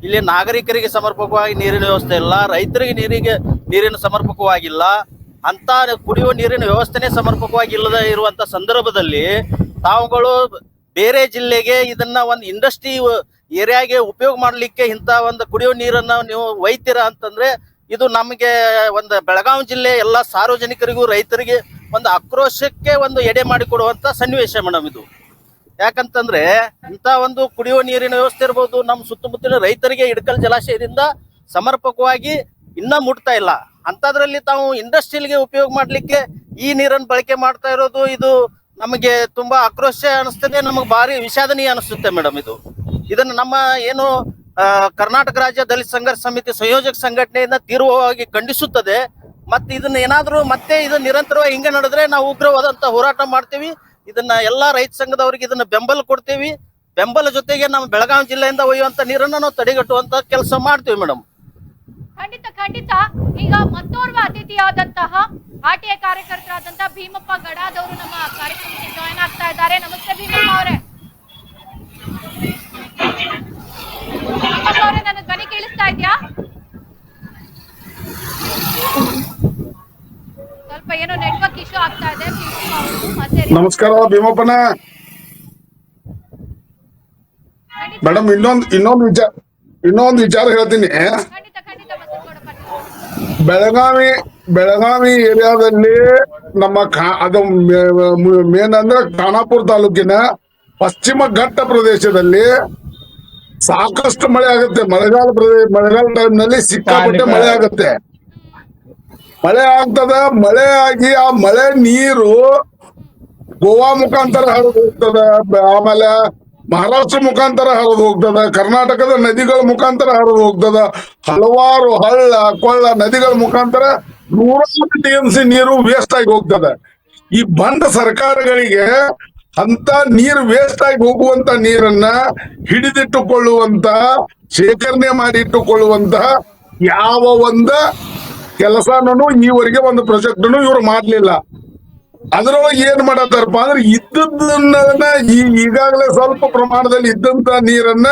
ಇಲ್ಲಿ ನಾಗರಿಕರಿಗೆ ಸಮರ್ಪಕವಾಗಿ ನೀರಿನ ವ್ಯವಸ್ಥೆ ಇಲ್ಲ, ರೈತರಿಗೆ ನೀರಿನ ಸಮರ್ಪಕವಾಗಿಲ್ಲ. ಅಂತ ಕುಡಿಯುವ ನೀರಿನ ವ್ಯವಸ್ಥೆನೇ ಸಮರ್ಪಕವಾಗಿ ಇಲ್ಲದೆ ಇರುವಂತ ಸಂದರ್ಭದಲ್ಲಿ ತಾವುಗಳು ಬೇರೆ ಜಿಲ್ಲೆಗೆ ಇದನ್ನ ಒಂದು ಇಂಡಸ್ಟ್ರಿ ಏರಿಯಾಗೆ ಉಪಯೋಗ ಮಾಡ್ಲಿಕ್ಕೆ ಇಂತ ಒಂದು ಕುಡಿಯುವ ನೀರನ್ನ ನೀವು ಒಯ್ತೀರಾ ಅಂತಂದ್ರೆ ಇದು ನಮಗೆ ಒಂದು ಬೆಳಗಾವಿ ಜಿಲ್ಲೆ ಎಲ್ಲ ಸಾರ್ವಜನಿಕರಿಗೂ ರೈತರಿಗೆ ಒಂದು ಆಕ್ರೋಶಕ್ಕೆ ಒಂದು ಎಡೆ ಮಾಡಿಕೊಡುವಂತ ಸನ್ನಿವೇಶ ಮೇಡಮ್ ಇದು. ಯಾಕಂತಂದ್ರೆ ಇಂತ ಒಂದು ಕುಡಿಯುವ ನೀರಿನ ವ್ಯವಸ್ಥೆ ಇರ್ಬೋದು, ನಮ್ಮ ಸುತ್ತಮುತ್ತಲಿನ ರೈತರಿಗೆ ಹಿಡಕಲ್ ಜಲಾಶಯದಿಂದ ಸಮರ್ಪಕವಾಗಿ ಇನ್ನ ಮುಟ್ತಾ ಇಲ್ಲ. ಅಂತದ್ರಲ್ಲಿ ತಾವು ಇಂಡಸ್ಟ್ರಿಯಲ್ಗೆ ಉಪಯೋಗ ಮಾಡ್ಲಿಕ್ಕೆ ಈ ನೀರನ್ನು ಬಳಕೆ ಮಾಡ್ತಾ ಇರೋದು ಇದು ನಮಗೆ ತುಂಬಾ ಆಕ್ರೋಶ ಅನಿಸ್ತದೆ, ನಮಗೆ ಭಾರಿ ವಿಷಾದನೀಯ ಅನಿಸುತ್ತೆ ಮೇಡಮ್ ಇದು. ಇದನ್ನು ನಮ್ಮ ಏನು ಕರ್ನಾಟಕ ರಾಜ್ಯ ದಲಿತ ಸಂಘರ್ಷ ಸಮಿತಿ ಸಂಯೋಜಕ ಸಂಘಟನೆಯಿಂದ ತೀವ್ರವಾಗಿ ಖಂಡಿಸುತ್ತದೆ. ಮತ್ತೆ ಇದನ್ನ ಏನಾದ್ರೂ ಮತ್ತೆ ಇದು ನಿರಂತರವಾಗಿ ಹಿಂಗೆ ನಡೆದ್ರೆ ನಾವು ಉಗ್ರವಾದಂತ ಹೋರಾಟ ಮಾಡ್ತೀವಿ. ಇದನ್ನ ಎಲ್ಲಾ ರೈತ ಸಂಘದವರಿಗೆ ಇದನ್ನ ಬೆಂಬಲ ಕೊಡ್ತೀವಿ. ಬೆಂಬಲ ಜೊತೆಗೆ ನಮ್ಮ ಬೆಳಗಾವಿ ಜಿಲ್ಲೆಯಿಂದ ಒಯ್ಯುವಂತ ನೀರನ್ನು ನಾವು ತಡೆಗಟ್ಟುವಂತ ಕೆಲಸ ಮಾಡ್ತೀವಿ ಮೇಡಮ್. ಖಂಡಿತ ಖಂಡಿತ. ಈಗ ಮತ್ತೋರ್ವ ಅತಿಥಿಯಾದಂತಹ ಆರ್ಟಿಐ ಕಾರ್ಯಕರ್ತರಾದಂತಹ ಭೀಮಪ್ಪ ಗಡಾದವರು ನಮ್ಮ ಕಾರ್ಯಕ್ರಮಕ್ಕೆ ಜಾಯಿನ್ ಆಗ್ತಾ ಇದ್ದಾರೆ. ನಮಸ್ತೆ ಭೀಮಪ್ಪ ಅವರೇ. ಭೀಮಪ್ಪ ಅವರೇ, ನನ್ನ ಧ್ವನಿ ಕೇಳಿಸ್ತಾ ಇದೆಯಾ? ಸ್ವಲ್ಪ ಏನೋ ನೆಟ್ವರ್ಕ್ ಇಶ್ಯೂ ಆಗ್ತಾ ಇದೆ. ಭೀಮಪ್ಪ ಅವರು ಮತ್ತೆ ನಮಸ್ಕಾರ ಭೀಮಪ್ಪನ. ಮೇಡಮ್ ಇನ್ನೊಂದು ವಿಚಾರ ಹೇಳ್ತೀನಿ. ಖಂಡಿತ ಖಂಡಿತ ಬಸವಗೌಡ ಪಾಟೀಲ್. ಬೆಳಗಾವಿ ಏರಿಯಾದಲ್ಲಿ ನಮ್ಮ ಅದು ಮೇನ್ ಅಂದ್ರೆ ಖಾನಾಪುರ ತಾಲೂಕಿನ ಪಶ್ಚಿಮ ಘಟ್ಟ ಪ್ರದೇಶದಲ್ಲಿ ಸಾಕಷ್ಟು ಮಳೆ ಆಗುತ್ತೆ. ಮಳೆಗಾಲ ಟೈಮ್ ನಲ್ಲಿ ಸಿಕ್ಕಾಪಟ್ಟೆ ಮಳೆ ಆಗುತ್ತೆ. ಮಳೆ ಆಗ್ತದ. ಮಳೆ ಆಗಿ ಆ ಮಳೆ ನೀರು ಗೋವಾ ಮುಖಾಂತರ ಹರಿದು ಹೋಗ್ತದ, ಆಮೇಲೆ ಮಹಾರಾಷ್ಟ್ರ ಮುಖಾಂತರ ಹರಿದು ಹೋಗ್ತದ, ಕರ್ನಾಟಕದ ನದಿಗಳ ಮುಖಾಂತರ ಹರಿದು ಹೋಗ್ತದ. ಹಲವಾರು ಹಳ್ಳ ಕೊಳ್ಳ ನದಿಗಳ ಮುಖಾಂತರ ನೂರಾರು TMC ನೀರು ವೇಸ್ಟ್ ಆಗಿ ಹೋಗ್ತದ. ಈ ಬಂದ ಸರ್ಕಾರಗಳಿಗೆ ಅಂತ ನೀರು ವೇಸ್ಟ್ ಆಗಿ ಹೋಗುವಂತ ನೀರನ್ನ ಹಿಡಿದಿಟ್ಟುಕೊಳ್ಳುವಂತ, ಶೇಖರಣೆ ಮಾಡಿ ಇಟ್ಟುಕೊಳ್ಳುವಂತ ಯಾವ ಒಂದು ಕೆಲಸನೂ ಈವರೆಗೆ ಒಂದು ಪ್ರಾಜೆಕ್ಟ್ ಇವ್ರು ಮಾಡ್ಲಿಲ್ಲ. ಅದ್ರೊಳಗೆ ಏನ್ ಮಾಡತ್ತಾರಪ್ಪ ಅಂದ್ರೆ ಇದ್ದದನ್ನ ಈಗಾಗಲೇ ಸ್ವಲ್ಪ ಪ್ರಮಾಣದಲ್ಲಿ ಇದ್ದಂತ ನೀರನ್ನ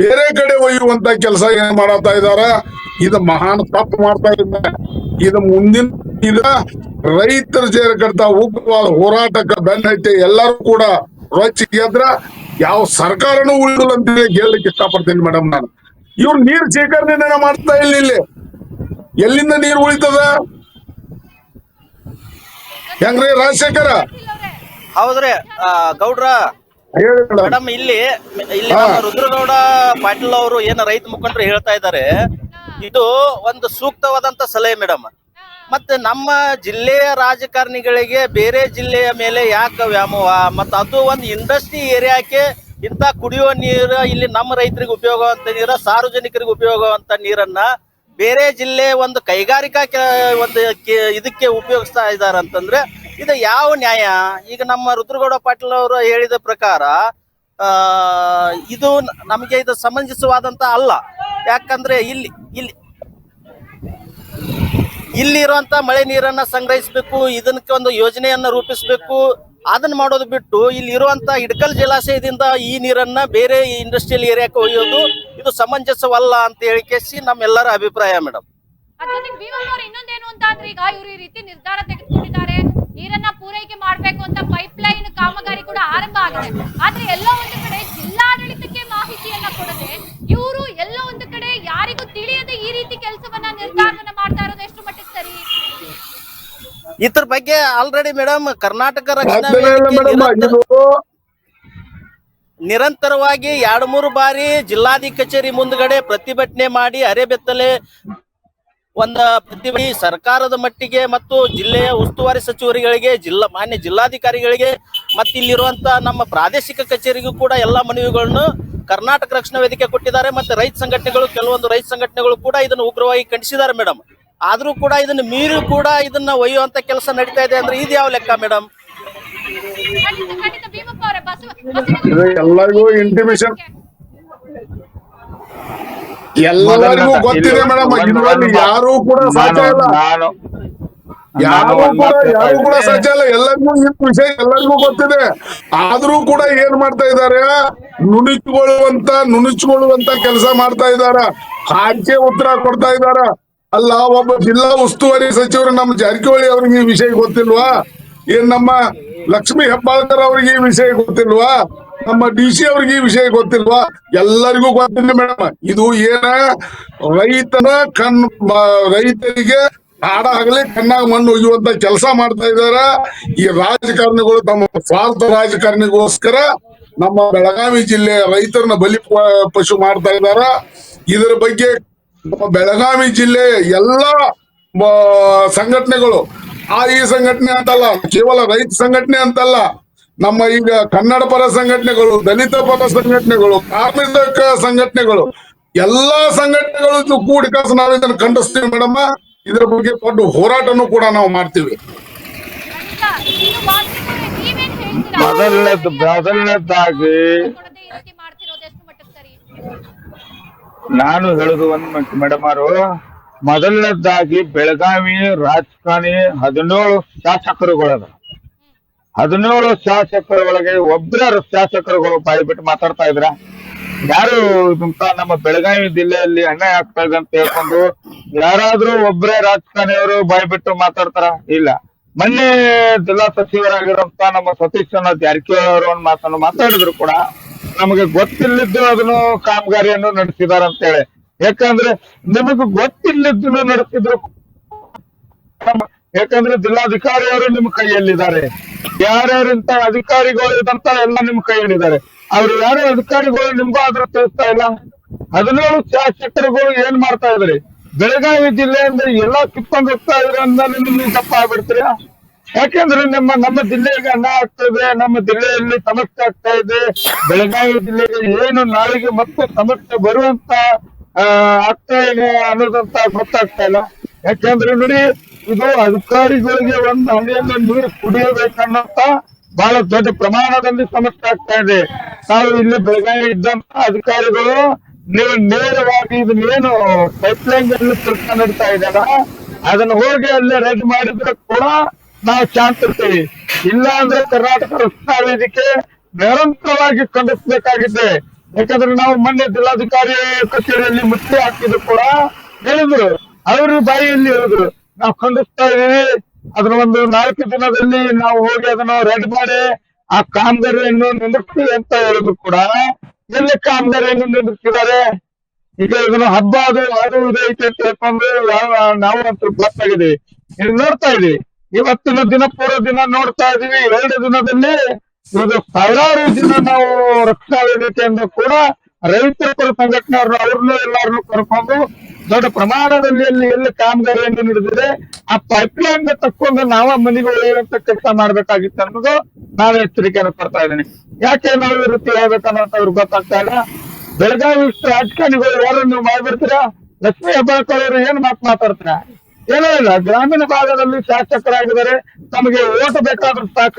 ಬೇರೆ ಕಡೆ ಒಯ್ಯುವಂತ ಕೆಲಸ ಏನ್ ಮಾಡತ್ತಾ ಇದಾರ. ಇದು ಮಹಾನ್ ತಪ್ಪು ಮಾಡ್ತಾ ಇದ್ದಾರೆ. ಇದು ಮುಂದಿನ ರೈತರ ಸೇರ್ಕಡ್ತಾ ಉಗ್ರವಾದ ಹೋರಾಟಕ್ಕೆ ಬೆನ್ನೈತೆ ಎಲ್ಲರೂ ಕೂಡ ರೊಚ್ಚಿಗೆದ್ರ ಯಾವ ಸರ್ಕಾರನೂ ಉಳಿದಿಲ್ಲ ಅಂತ ಹೇಳಲಿಕ್ಕೆ ಇಷ್ಟಪಡ್ತೀನಿ ಮೇಡಮ್. ನಾನು ಇವ್ರು ನೀರ್ ಶೇಖರಣೆ ಮಾಡ್ತಾ ಇಲ್ಲ. ಇಲ್ಲಿ ಎಲ್ಲಿಂದ ನೀರು ಉಳಿತದ? ಹೆಂಗ್ರಿ ರಾಜಶೇಖರ? ಹೌದ್ರಿ ಗೌಡ್ರ ಮೇಡಮ್, ಇಲ್ಲಿ ನಮ್ಮ ರುದ್ರಗೌಡ ಪಾಟೀಲ್ ಅವರು ಏನು ರೈತ ಮುಖಂಡರು ಹೇಳ್ತಾ ಇದ್ದಾರೆ, ಇದು ಒಂದು ಸೂಕ್ತವಾದಂತ ಸಲಹೆ ಮೇಡಮ್. ಮತ್ತೆ ನಮ್ಮ ಜಿಲ್ಲೆಯ ರಾಜಕಾರಣಿಗಳಿಗೆ ಬೇರೆ ಜಿಲ್ಲೆಯ ಮೇಲೆ ಯಾಕೆ ವ್ಯಾಮೋಹ? ಮತ್ತೆ ಅದು ಒಂದು ಇಂಡಸ್ಟ್ರಿ ಏರಿಯಾಕ್ಕೆ ಇಂತ ಕುಡಿಯುವ ನೀರು, ಇಲ್ಲಿ ನಮ್ಮ ರೈತರಿಗೆ ಉಪಯೋಗವಂತ ನೀರ, ಸಾರ್ವಜನಿಕರಿಗೆ ಉಪಯೋಗವಂತ ನೀರನ್ನ ಬೇರೆ ಜಿಲ್ಲೆ ಒಂದು ಕೈಗಾರಿಕಾ ಇದಕ್ಕೆ ಉಪಯೋಗಿಸ್ತಾ ಇದ್ದಾರೆ ಅಂತಂದ್ರೆ ಇದು ಯಾವ ನ್ಯಾಯ? ಈಗ ನಮ್ಮ ರುದ್ರಗೌಡ ಪಾಟೀಲ್ ಅವರು ಹೇಳಿದ ಪ್ರಕಾರ ಇದು ನಮಗೆ ಇದು ಸಮಂಜಸವಾದಂತ ಅಲ್ಲ. ಯಾಕಂದ್ರೆ ಇಲ್ಲಿರುವಂತ ಮಳೆ ನೀರನ್ನ ಸಂಗ್ರಹಿಸಬೇಕು, ಇದಕ್ಕೆ ಒಂದು ಯೋಜನೆಯನ್ನ ರೂಪಿಸಬೇಕು. ಅದನ್ನ ಮಾಡೋದು ಬಿಟ್ಟು ಇಲ್ಲಿ ಇರುವಂತ ಹಿಡಕಲ್ ಜಲಾಶಯದಿಂದ ಈ ನೀರನ್ನ ಬೇರೆ ಇಂಡಸ್ಟ್ರಿಯಲ್ ಏರಿಯಾಕ್ಕೆ ಒಯ್ಯೋದು ಇದು ಸಮಂಜಸವಲ್ಲ ಅಂತ ಹೇಳಿಕೆಸಿ ನಮ್ಮೆಲ್ಲರ ಅಭಿಪ್ರಾಯ ಮೇಡಮ್. ಇನ್ನೊಂದೇನು ಅಂತ ಅಂದ್ರೆ, ಈಗ ಇವರು ಈ ರೀತಿ ನಿರ್ಧಾರ ತೆಗೆದುಕೊಂಡಿದ್ದಾರೆ, ನೀರನ್ನ ಪೂರೈಕೆ ಮಾಡ್ಬೇಕು ಅಂತ ಪೈಪ್ಲೈನ್ ಕಾಮಗಾರಿ ಕೂಡ ಆರಂಭ ಆಗಿದೆ. ಆದ್ರೆ ಎಲ್ಲೋ ಒಂದು ಕಡೆ ಜಿಲ್ಲಾಡಳಿತಕ್ಕೆ ಮಾಹಿತಿಯನ್ನ ಕೊಡದೆ ಇವರು ಎಲ್ಲೋ ಒಂದು ಕಡೆ ಯಾರಿಗೂ ತಿಳಿಯದೆ ಈ ರೀತಿ ಕೆಲಸವನ್ನ ನಿರ್ಧಾರವನ್ನ ಮಾಡ್ತಾ ಇರೋದು ಎಷ್ಟು ಮಟ್ಟಿಗೆ ಸರಿ? ಇದ್ರ ಬಗ್ಗೆ ಆಲ್ರೆಡಿ ಮೇಡಮ್ ಕರ್ನಾಟಕ ರಕ್ಷಣಾ ನಿರಂತರವಾಗಿ 2-3 ಬಾರಿ ಜಿಲ್ಲಾಧಿಕಾರಿ ಕಚೇರಿ ಮುಂದ್ಗಡೆ ಪ್ರತಿಭಟನೆ ಮಾಡಿ ಅರೆಬೆತ್ತಲೆ ಒಂದು ಪ್ರತಿಭಟನೆ ಸರ್ಕಾರದ ಮಟ್ಟಿಗೆ ಮತ್ತು ಜಿಲ್ಲೆಯ ಉಸ್ತುವಾರಿ ಸಚಿವರುಗಳಿಗೆ ಮಾನ್ಯ ಜಿಲ್ಲಾಧಿಕಾರಿಗಳಿಗೆ ಮತ್ತು ಇಲ್ಲಿರುವಂತ ನಮ್ಮ ಪ್ರಾದೇಶಿಕ ಕಚೇರಿಗೂ ಕೂಡ ಎಲ್ಲಾ ಮನವಿಗಳನ್ನು ಕರ್ನಾಟಕ ರಕ್ಷಣಾ ವೇದಿಕೆ ಕೊಟ್ಟಿದ್ದಾರೆ. ಮತ್ತೆ ರೈತ ಸಂಘಟನೆಗಳು, ಕೆಲವೊಂದು ರೈತ ಸಂಘಟನೆಗಳು ಕೂಡ ಇದನ್ನು ಉಗ್ರವಾಗಿ ಖಂಡಿಸಿದ್ದಾರೆ ಮೇಡಮ್. ಆದ್ರೂ ಕೂಡ ಇದನ್ನ ಮೀರಿ ಕೂಡ ಇದನ್ನ ಒಯ್ಯುವಂತ ಕೆಲಸ ನಡೀತಾ ಇದೆ ಅಂದ್ರೆ ಇದು ಯಾವ ಲೆಕ್ಕ ಮೇಡಮ್? ಖಂಡಿತ ಭೀಮಪ್ಪ ಅವರೇ, ಇದು ಎಲ್ಲರಿಗೂ ಇಂಟಿಮೇಷನ್ ಎಲ್ಲರಿಗೂ ಗೊತ್ತಿದೆ ಮೇಡಮ್. ಇದರಲ್ಲಿ ಯಾರು ಕೂಡ ಸಾಧ್ಯ ಇಲ್ಲ, ಯಾರು ಕೂಡ ಸಾಧ್ಯ ಇಲ್ಲ. ಎಲ್ಲರಿಗೂ ಈ ವಿಷಯ ಎಲ್ಲರಿಗೂ ಗೊತ್ತಿದೆ. ಆದ್ರೂ ಕೂಡ ಏನ್ ಮಾಡ್ತಾ ಇದಾರೆ, ನುಣುಚಿಕೊಳ್ಳುವಂತ ಕೆಲಸ ಮಾಡ್ತಾ ಇದಾರ. ಹಾಗೆ ಉತ್ತರ ಕೊಡ್ತಾ ಇದಾರ. ಅಲ್ಲ, ಒಬ್ಬ ಜಿಲ್ಲಾ ಉಸ್ತುವಾರಿ ಸಚಿವರು ನಮ್ಮ ಜಾರಕಿಹೊಳಿ ಅವ್ರಿಗೆ ಈ ವಿಷಯ ಗೊತ್ತಿಲ್ವಾ? ಏನ್ ನಮ್ಮ ಲಕ್ಷ್ಮೀ ಹೆಬ್ಬಾಳ್ಕರ್ ಅವ್ರಿಗೆ ಈ ವಿಷಯ ಗೊತ್ತಿಲ್ವಾ? ನಮ್ಮ DC ಅವ್ರಿಗೆ ಈ ವಿಷಯ ಗೊತ್ತಿಲ್ವಾ? ಎಲ್ಲರಿಗೂ ಗೊತ್ತಿದೆ ಮೇಡಮ್. ಇದು ಏನ ರೈತರಿಗೆ ಹಾಡ ಹಗಲಿ ಕಣ್ಣಾಗ ಮಣ್ಣು ಒಯ್ಯುವಂತ ಕೆಲಸ ಮಾಡ್ತಾ ಇದಾರ ಈ ರಾಜಕಾರಣಿಗಳು. ತಮ್ಮ ಸ್ವಾರ್ಥ ರಾಜಕಾರಣಿಗೋಸ್ಕರ ನಮ್ಮ ಬೆಳಗಾವಿ ಜಿಲ್ಲೆಯ ರೈತರನ್ನ ಬಲಿ ಪಶು ಮಾಡ್ತಾ ಇದಾರ. ಇದರ ಬಗ್ಗೆ ನಮ್ಮ ಬೆಳಗಾವಿ ಜಿಲ್ಲೆ ಎಲ್ಲ ಸಂಘಟನೆಗಳು, ಈ ಸಂಘಟನೆ ಅಂತಲ್ಲ, ಕೇವಲ ರೈತ ಸಂಘಟನೆ ಅಂತಲ್ಲ, ನಮ್ಮ ಈಗ ಕನ್ನಡ ಪರ ಸಂಘಟನೆಗಳು, ದಲಿತ ಪರ ಸಂಘಟನೆಗಳು, ಕಾರ್ಮಿಕ ಸಂಘಟನೆಗಳು, ಎಲ್ಲಾ ಸಂಘಟನೆಗಳು ಕೂಡಿ ಕಾಸು ನಾವು ಇದನ್ನು ಖಂಡಿಸ್ತೀವಿ ಮೇಡಮ್. ಇದರ ಬಗ್ಗೆ ದೊಡ್ಡ ಹೋರಾಟನೂ ಕೂಡ ನಾವು ಮಾಡ್ತೀವಿ. ಮೊದಲನೇದಾಗಿ ನಾನು ಹೇಳುದು ಒಂದ್ ಮೇಡಮ್ ಅವರು, ಮೊದಲನೇದಾಗಿ ಬೆಳಗಾವಿ ರಾಜಕಾರಣಿ 17 ಶಾಸಕರುಗಳದ. 17 ಶಾಸಕರ ಒಳಗೆ ಒಬ್ಬರ ಶಾಸಕರುಗಳು ಬಾಯಿ ಬಿಟ್ಟು ಮಾತಾಡ್ತಾ ಇದ್ರ? ಯಾರು ನಮ್ಮ ಬೆಳಗಾವಿ ಜಿಲ್ಲೆಯಲ್ಲಿ ಅನ್ಯಾಯ ಆಗ್ತಾ ಇದೆ ಅಂತ ಹೇಳ್ಕೊಂಡು ಯಾರಾದ್ರೂ ಒಬ್ಬರೇ ರಾಜಕಾರಣಿಯವರು ಬಾಯಿ ಬಿಟ್ಟು ಮಾತಾಡ್ತಾರ? ಇಲ್ಲ. ಮೊನ್ನೆ ಜಿಲ್ಲಾ ಸಚಿವರಾಗಿರುವಂತ ನಮ್ಮ ಸತೀಶ್ ಜಾರಕಿಹೊಳಿ ಅವರು ಒಂದು ಮಾತನ್ನು ಮಾತಾಡಿದ್ರು ಕೂಡ ನಮಗೆ ಗೊತ್ತಿಲ್ಲದ್ದು ಅದನ್ನು ಕಾಮಗಾರಿಯನ್ನು ನಡೆಸಿದಾರ ಅಂತ ಹೇಳಿ. ಯಾಕಂದ್ರೆ ನಿಮಗೆ ಗೊತ್ತಿಲ್ಲದ್ದು ನಡೆಸಿದ್ರು, ಯಾಕಂದ್ರೆ ಜಿಲ್ಲಾಧಿಕಾರಿಯವರು ನಿಮ್ಮ ಕೈಯಲ್ಲಿದ್ದಾರೆ. ಯಾರ್ಯಾರಿಂತ ಅಧಿಕಾರಿಗಳು ಇದಂತ ಎಲ್ಲ ನಿಮ್ಮ ಕೈಯಲ್ಲಿದ್ದಾರೆ. ಅವ್ರು ಯಾರು ಅಧಿಕಾರಿಗಳು ನಿಮ್ಗೂ ಆದ್ರೂ ತಿಳಿಸ್ತಾ ಇಲ್ಲ. 17 ಶಾಸಕರುಗಳು ಏನ್ ಮಾಡ್ತಾ ಇದ್ರಿ? ಬೆಳಗಾವಿ ಜಿಲ್ಲೆಯಿಂದ ಎಲ್ಲ ಕಿತ್ಕೊಂಡು ಹೋಗ್ತಾ ಇದ್ರೆ ಅಂದಾನೆ ನಿಮ್ಗೆ ತಪ್ಪ ಆಗ್ಬಿಡ್ತೀರಾ? ಯಾಕೆಂದ್ರೆ ನಮ್ಮ ಜಿಲ್ಲೆಗೆ ಅನ್ಯಾಯ ಆಗ್ತಾ ಇದೆ, ನಮ್ಮ ಜಿಲ್ಲೆಯಲ್ಲಿ ಸಮಸ್ಯೆ ಆಗ್ತಾ ಇದೆ. ಬೆಳಗಾವಿ ಜಿಲ್ಲೆಗೆ ಏನು ನಾಳೆಗೆ ಮತ್ತೆ ಸಮಸ್ಯೆ ಬರುವಂತ ಆಗ್ತಾ ಇದೆ ಅನ್ನೋದಂತ ಗೊತ್ತಾಗ್ತಾ ಇಲ್ಲ. ಯಾಕೆಂದ್ರೆ ನೋಡಿ, ಇದು ಅಧಿಕಾರಿಗಳಿಗೆ ಒಂದು ಹಳ್ಳಿಯಿಂದ ನೀರು ಕುಡಿಯಬೇಕನ್ನಂತ ಬಹಳ ದೊಡ್ಡ ಪ್ರಮಾಣದಲ್ಲಿ ಸಮಸ್ಯೆ ಆಗ್ತಾ ಇದೆ. ನಾವು ಇಲ್ಲಿ ಬೆಳಗಾವಿ ಇದ್ದಂತ ಅಧಿಕಾರಿಗಳು ನೀವು ನೇರವಾಗಿ ಇದನ್ನೇನು ಪೈಪ್ಲೈನ್ ಕೆಲಸ ನಡೀತಾ ಇದೆಯಲ್ಲ, ಅದನ್ನ ಹೋಗಿ ಅಲ್ಲೇ ರೆಡ್ ಮಾಡಿದ್ರೆ ಕೂಡ ನಾವು ಶಾಂತ ಇರ್ತೀವಿ. ಇಲ್ಲ ಅಂದ್ರೆ ಕರ್ನಾಟಕ ರಕ್ಷಣಾ ವೇದಿಕೆ ನಿರಂತರವಾಗಿ ಖಂಡಿಸಬೇಕಾಗಿದೆ. ಯಾಕಂದ್ರೆ ನಾವು ಮೊನ್ನೆ ಜಿಲ್ಲಾಧಿಕಾರಿ ಕಚೇರಿಯಲ್ಲಿ ಮುಚ್ಚಿ ಹಾಕಿದ್ರು ಕೂಡ ಹೇಳಿದ್ರು, ಅವ್ರ ಬಾಯಿಯಲ್ಲಿ ಹೇಳಿದ್ರು, ನಾವು ಖಂಡಿಸ್ತಾ ಇದೀವಿ, ಅದನ್ನ ಒಂದು 4 ದಿನದಲ್ಲಿ ನಾವು ಹೋಗಿ ಅದನ್ನ ರೆಡ್ ಮಾಡಿ ಆ ಕಾಮಗಾರಿಯನ್ನು ನಿಲ್ಲಿಸ್ತೀವಿ ಅಂತ ಹೇಳಿದ್ರು ಕೂಡ ಎಲ್ಲಿ ಕಾಮಗಾರಿಯನ್ನು ನಿಲ್ಲಿಸಿದ್ದಾರೆ? ಈಗ ಇದನ್ನು ಹಬ್ಬ ಅದು ಇದು ಐತೆ ಅಂತ ಹೇಳ್ಕೊಂಡು ನಾವು ಅಂತ ಗೊತ್ತಾಗಿದ್ದೀವಿ. ಇದು ನೋಡ್ತಾ ಇದೀವಿ, ಇವತ್ತಿನ ದಿನ ಪೂರ್ವ ದಿನ ನೋಡ್ತಾ ಇದೀವಿ. 2 ದಿನದಲ್ಲಿ ಇದು ಸಾವಿರಾರು ಜನ ನಾವು ರಕ್ಷಣಾ ವೇದಿಕೆಯಿಂದ ಕೂಡ ರೈತರ ಪರ ಸಂಘಟನೆಯವ್ರನ್ನ ಅವ್ರನ್ನೂ ಎಲ್ಲಾರನ್ನೂ ಕರ್ಕೊಂಡು ದೊಡ್ಡ ಪ್ರಮಾಣದಲ್ಲಿ ಎಲ್ಲಿ ಕಾಮಗಾರಿಯನ್ನು ನಡೆದಿದೆ ಆ ಪೈಪ್ಲೈನ್ ತಕ್ಕೊಂಡು ನಾವ ಮನೆಗೆ ಒಳ್ಳೆಯಂತ ಕೆಲಸ ಮಾಡ್ಬೇಕಾಗಿತ್ತು ಅನ್ನೋದು ನಾನು ಎಚ್ಚರಿಕೆಯನ್ನು ಕೊಡ್ತಾ ಇದ್ದೀನಿ. ಯಾಕೆ ನಾವು ಈ ರೀತಿ ಹೇಳ್ಬೇಕನ್ನೋಂತ ಅವ್ರಿಗೆ ಗೊತ್ತಾಗ್ತಾ ಇಲ್ಲ. ಬೆಳಗಾವಿ ರಾಜಕಾರಣಿಗಳು ಯಾರು ನೀವು ಮಾಡ್ಬಿಡ್ತೀರಾ? ಲಕ್ಷ್ಮೀ ಹೆಬ್ಬಾಳ್ಕರ್ ಅವರು ಏನ್ ಮಾತಾಡ್ತೀರಾ? ಏನೂ ಇಲ್ಲ. ಗ್ರಾಮೀಣ ಭಾಗದಲ್ಲಿ ಶಾಸಕರಾಗಿದ್ದಾರೆ, ತಮಗೆ ಓಟ್ ಬೇಕಾದ್ರೂ ಸಾಕ?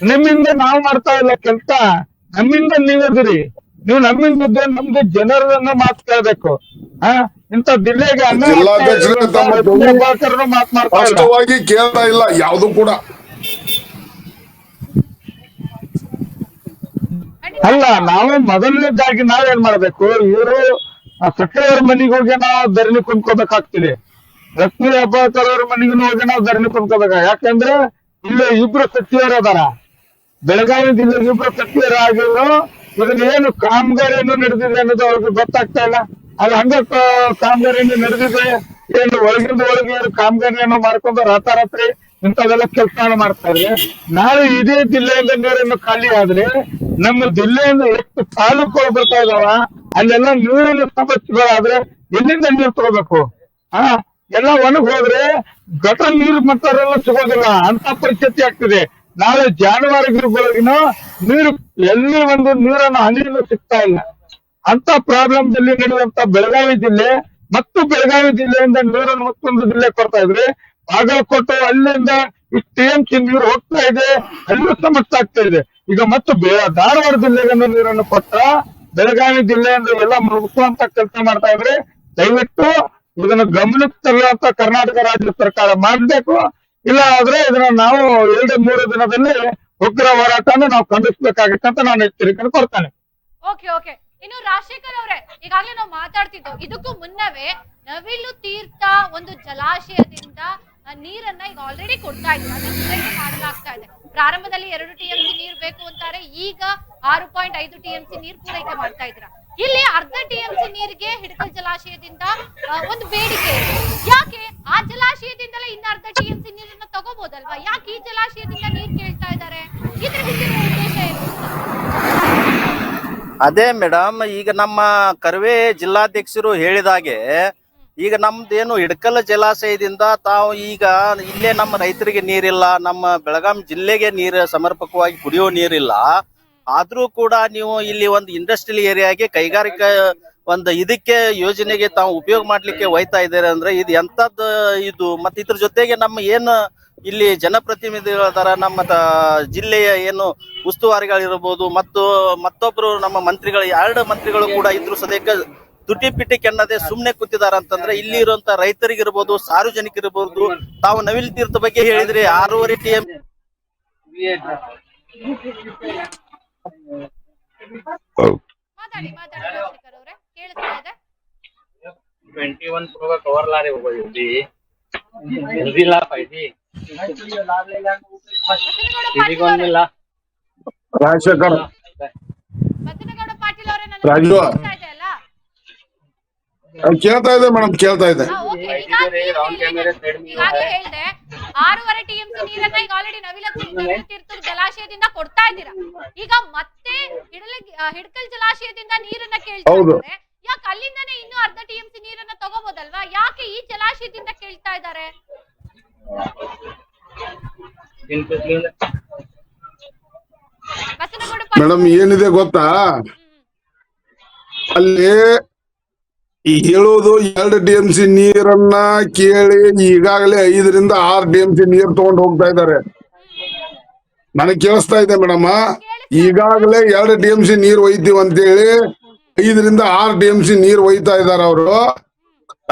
ನಿಮ್ಮಿಂದ ನಾವು ಮಾಡ್ತಾ ಇಲ್ಲ ಕೆಲಸ, ನಮ್ಮಿಂದ ನೀವಿದ್ದೀರಿ. ನೀವು ನಮ್ಮಿಂದ ನಮ್ದು ಜನರನ್ನ ಮಾತು ಕೇಳ್ಬೇಕು. ಇಂತ ಜಿಲ್ಲೆಗೆ ಸ್ಪಷ್ಟವಾಗಿ ಕೇಳ್ತಾ ಇಲ್ಲ ಯಾವ್ದು ಕೂಡ. ಅಲ್ಲ, ನಾವು ಮೊದಲನೇದಾಗಿ ನಾವೇನ್ ಮಾಡ್ಬೇಕು, ಇವರು ಸಚಿವರ ಮನೆಗೆ ಹೋಗಿ ನಾವು ಧರಣಿ ಕೊಂಡ್ಕೋಬೇಕಾಗ್ತಿದೆ. ಲಕ್ಷ್ಮೀ ಹೆಬ್ಬಾಳ್ಕರ್ ಅವ್ರ ಮನೆಗೂ ಹೋಗಿ ನಾವು ಧರಣಿ ಕೊಂಡ್ಕೋಬೇಕ. ಯಾಕಂದ್ರೆ ಇಲ್ಲಿ 2 ಸಚಿವರು ಅದಾರ, ಬೆಳಗಾವಿ ಜಿಲ್ಲೆಗೆ 2 ಸಚಿವರಾಗಿದ್ರು. ಇದನ್ನ ಏನು ಕಾಮಗಾರಿಯನ್ನು ನಡೆದಿದೆ ಅನ್ನೋದು ಅವ್ರಿಗೆ ಗೊತ್ತಾಗ್ತಾ ಇಲ್ಲ. ಅದು ಹಂಗ ಕಾಮಗಾರಿಯನ್ನು ನಡೆದಿದೆ, ಏನು ಒಳಗಿಂದ ಒಳಗೆ ಕಾಮಗಾರಿಯನ್ನು ಮಾಡ್ಕೊಂಡು ರಾತಾರಾತ್ರಿ ಇಂಥವೆಲ್ಲ ಕೆಲಸ ಮಾಡ್ತಾ ಇದ್ರೆ, ನಾಳೆ ಇದೇ ಜಿಲ್ಲೆಯಿಂದ ನೀರನ್ನು ಖಾಲಿ ಆದ್ರೆ ನಮ್ಮ ಜಿಲ್ಲೆಯಿಂದ ಎಷ್ಟು ತಾಲೂಕುಗಳು ಬರ್ತಾ ಇದಾವ, ಅಲ್ಲೆಲ್ಲ ನೀರಿನ ಸಮಸ್ಯೆಗಳಾದ್ರೆ ಎಲ್ಲಿಂದ ನೀರು ತಗೋಬೇಕು? ಎಲ್ಲ ಒಣಗ್ ಹೋದ್ರೆ ಗಟರ್ ನೀರು ಮಟ್ಟರೆಲ್ಲ ಸಿಗೋದಿಲ್ಲ ಅಂತ ಪರಿಸ್ಥಿತಿ ಆಗ್ತದೆ. ನಾಳೆ ಜಾನುವಾರುಗಳಿಗಿನ ನೀರು ಎಲ್ಲಿ ಒಂದು ನೀರನ್ನು ಹನಿಯನ್ನು ಸಿಗ್ತಾ ಇಲ್ಲ. ಅಂತ ಪ್ರಾಬ್ಲಮ್ ದಲ್ಲಿ ನಡೆಯುವಂತ ಬೆಳಗಾವಿ ಜಿಲ್ಲೆ ಮತ್ತು ಬೆಳಗಾವಿ ಜಿಲ್ಲೆಯಿಂದ ನೀರನ್ನು ಮತ್ತೊಂದು ಜಿಲ್ಲೆ ಕೊಡ್ತಾ ಇದ್ರೆ ಬಾಗಲಕೋಟೆ ಅಲ್ಲಿಂದ TMC ನೀರು ಹೋಗ್ತಾ ಇದೆ, ಅಲ್ಲೂ ಸಮಸ್ಯೆ ಆಗ್ತಾ ಇದೆ. ಈಗ ಮತ್ತು ಧಾರವಾಡ ಜಿಲ್ಲೆಗೆ ನೀರನ್ನು ಕೊಟ್ಟ ಬೆಳಗಾವಿ ಜಿಲ್ಲೆಯಿಂದ ಎಲ್ಲ ಮುಗಿಸುವಂತ ಕೆಲಸ ಮಾಡ್ತಾ ಇದ್ರೆ ದಯವಿಟ್ಟು ಇದನ್ನು ಗಮನಕ್ಕೆ ತರುವಂತ ಕರ್ನಾಟಕ ರಾಜ್ಯ ಸರ್ಕಾರ ಮಾಡಬೇಕು. ಇಲ್ಲ ಆದ್ರೆ ಇದನ್ನ ನಾವು 2-3 ದಿನದಲ್ಲಿ ಉಗ್ರ ಹೋರಾಟನ ನಾವು ಖಂಡಿಸ್ಬೇಕಾಗತ್ತೆ ಅಂತ ನಾನು ಎಚ್ಚರಿಕೆ ಕೊಡ್ತೇನೆ. Okay okay. ಇನ್ನು ರಾಜಶೇಖರ್ ಅವರೇ, ಈಗಾಗಲೇ ನಾವು ಮಾತಾಡ್ತಿದ್ದೋ ಇದಕ್ಕೂ ಮುನ್ನವೇ ನವಿಲು ತೀರ್ಥ ಒಂದು ಜಲಾಶಯದಿಂದ ನೀರನ್ನ ಈಗ ಆಲ್ರೆಡಿ ಕೊಡ್ತಾ ಇದ್ದಾರೆ, ಅದನ್ನ ಪೂರೈಕೆ ಮಾಡಲಾಗ್ತಾ ಇದೆ. ಪ್ರಾರಂಭದಲ್ಲಿ 2 TMC ನೀರು ಬೇಕು ಅಂತಾರೆ, ಈಗ 6.5 TMC ನೀರು ಪೂರೈಕೆ ಮಾಡ್ತಾ ಇದ್ದೀರಾ. ಇಲ್ಲಿ ಅರ್ಧ TMC ನೀರಿಗೆ ಹಿಡಕಲ್ ಜಲಾಶಯದಿಂದ ಒಂದು ಬೇಡಿಕೆ ಇದೆ. ಯಾಕೆ ಆ ಜಲಾಶಯದಿಂದಲೇ ಇನ್ನ ಅರ್ಧ TMC ನೀರನ್ನ ತಗೋಬಹುದಲ್ವಾ? ಯಾಕೆ ಈ ಜಲಾಶಯದಿಂದ ನೀರು ಕೇಳ್ತಾ ಇದ್ದಾರೆ? ಇದ್ರ ಹಿಂದಿನ ಉದ್ದೇಶ ಏನು? ಅದೇ ಮೇಡಮ್, ಈಗ ನಮ್ಮ ಕರ್ವೆ ಜಿಲ್ಲಾಧ್ಯಕ್ಷರು ಹೇಳಿದಾಗೆ ಈಗ ನಮ್ದೇನು ಹಿಡಕಲ್ ಜಲಾಶಯದಿಂದ ತಾವು ಈಗ ಇಲ್ಲೇ ನಮ್ಮ ರೈತರಿಗೆ ನೀರಿಲ್ಲ, ನಮ್ಮ ಬೆಳಗಾಂ ಜಿಲ್ಲೆಗೆ ನೀರು ಸಮರ್ಪಕವಾಗಿ ಕುಡಿಯೋ ನೀರಿಲ್ಲ. ಆದ್ರೂ ಕೂಡ ನೀವು ಇಲ್ಲಿ ಒಂದು ಇಂಡಸ್ಟ್ರಿಯಲ್ ಏರಿಯಾಗೆ ಕೈಗಾರಿಕಾ ಒಂದು ಇದಕ್ಕೆ ಯೋಜನೆಗೆ ತಾವು ಉಪಯೋಗ ಮಾಡ್ಲಿಕ್ಕೆ ಒಯ್ತಾ ಇದ್ದಾರೆ ಅಂದ್ರೆ ಇದು ಎಂತದ್ದು ಇದು? ಮತ್ತೆ ಇದ್ರ ಜೊತೆಗೆ ನಮ್ಮ ಏನು ಇಲ್ಲಿ ಜನಪ್ರತಿನಿಧಿಗಳ ನಮ್ಮ ಜಿಲ್ಲೆಯ ಏನು ಉಸ್ತುವಾರಿಗಳಿರ್ಬೋದು ಮತ್ತು ಮತ್ತೊಬ್ರು ನಮ್ಮ ಮಂತ್ರಿಗಳು 2 ಮಂತ್ರಿಗಳು ಕೂಡ ಇದ್ರು ಸದ್ಯಕ್ಕೆ ತುಟಿ ಪಿಟಿ ಕೆನ್ನದೆ ಸುಮ್ನೆ ಕೂತಿದಾರ ಅಂತಂದ್ರೆ ಇಲ್ಲಿ ಇರುವಂತ ರೈತರಿಗಿರ್ಬೋದು, ಸಾರ್ವಜನಿಕರಿರ್ಬೋದು, ತಾವು ನವಿಲು ತೀರ್ಥ ಬಗ್ಗೆ ಹೇಳಿದ್ರಿ 6.5 TMC ಮಾತಾಡಿ ರಾಜಶೇಖರ್ ಅವರೇ, ಕೇಳಿಸ್ತಾ ಇದೆ? 21 प्रो का कवर ला रहे हो भाई जल्दी ला भाई ಬಸನಗೌಡ सिलिकॉन में ला ರಾಜಶೇಖರ್ ಬಸನಗೌಡ ಪಾಟೀಲ್ ಅವರೇ, ನನ್ನ ರಾಜು ಕೇಳಿಸ್ತಾ ಇದೆ ಅಲ್ಲ? ಕೇಳ್ತಾ ಇದೆ ಮೇಡಮ್, ಕೇಳ್ತಾ ಇದೆ. ಓಕೆ. ಈಗಾಗಲೇ ಹೇಳ್ದೆ 6.5 TMC ನೀರನ್ನ ಈಗ ಆಲ್ರೆಡಿ ನವಿಲು ತೀರ್ಥ ಜಲಾಶಯದಿಂದ ಕೊಡ್ತಾ ಇದ್ದೀರಾ. ಈಗ ಮತ್ತೆ ಹಿಡಕಲ್ ಜಲಾಶಯದಿಂದ ನೀರನ್ನ ಕೇಳ್ತಾ ಇದ್ದಾರೆ. ಯಾಕೆ ಅಲ್ಲಿಂದಾನೇ ಇನ್ನೂ ಅರ್ಧ TMC ನೀರನ್ನ ತಗೋಬಹುದಲ್ವಾ? ಯಾಕೆ ಈ ಜಲಾಶಯದಿಂದ ಕೇಳ್ತಾ ಇದ್ದಾರೆ? ಬಸನಗೌಡ ಮೇಡಮ್ ಏನಿದೆ ಗೊತ್ತಾ, ಅಲ್ಲಿ ಈ ಹೇಳೋದು 2 TMC ನೀರನ್ನ ಕೇಳಿ ಈಗಾಗಲೇ 5ರಿಂದ 6 TMC ನೀರ್ ತಗೊಂಡು ಹೋಗ್ತಾ ಇದ್ದಾರೆ. ನನಗೆ ಕೇಳಿಸ್ತಾ ಇದೆ ಮೇಡಮ್, ಈಗಾಗಲೇ 2 TMC ನೀರ್ ಒಯ್ತೀವಿ ಅಂತೇಳಿ 5ರಿಂದ 6 TMC ನೀರ್ ಒಯ್ತಾ ಇದಾರ. ಅವರು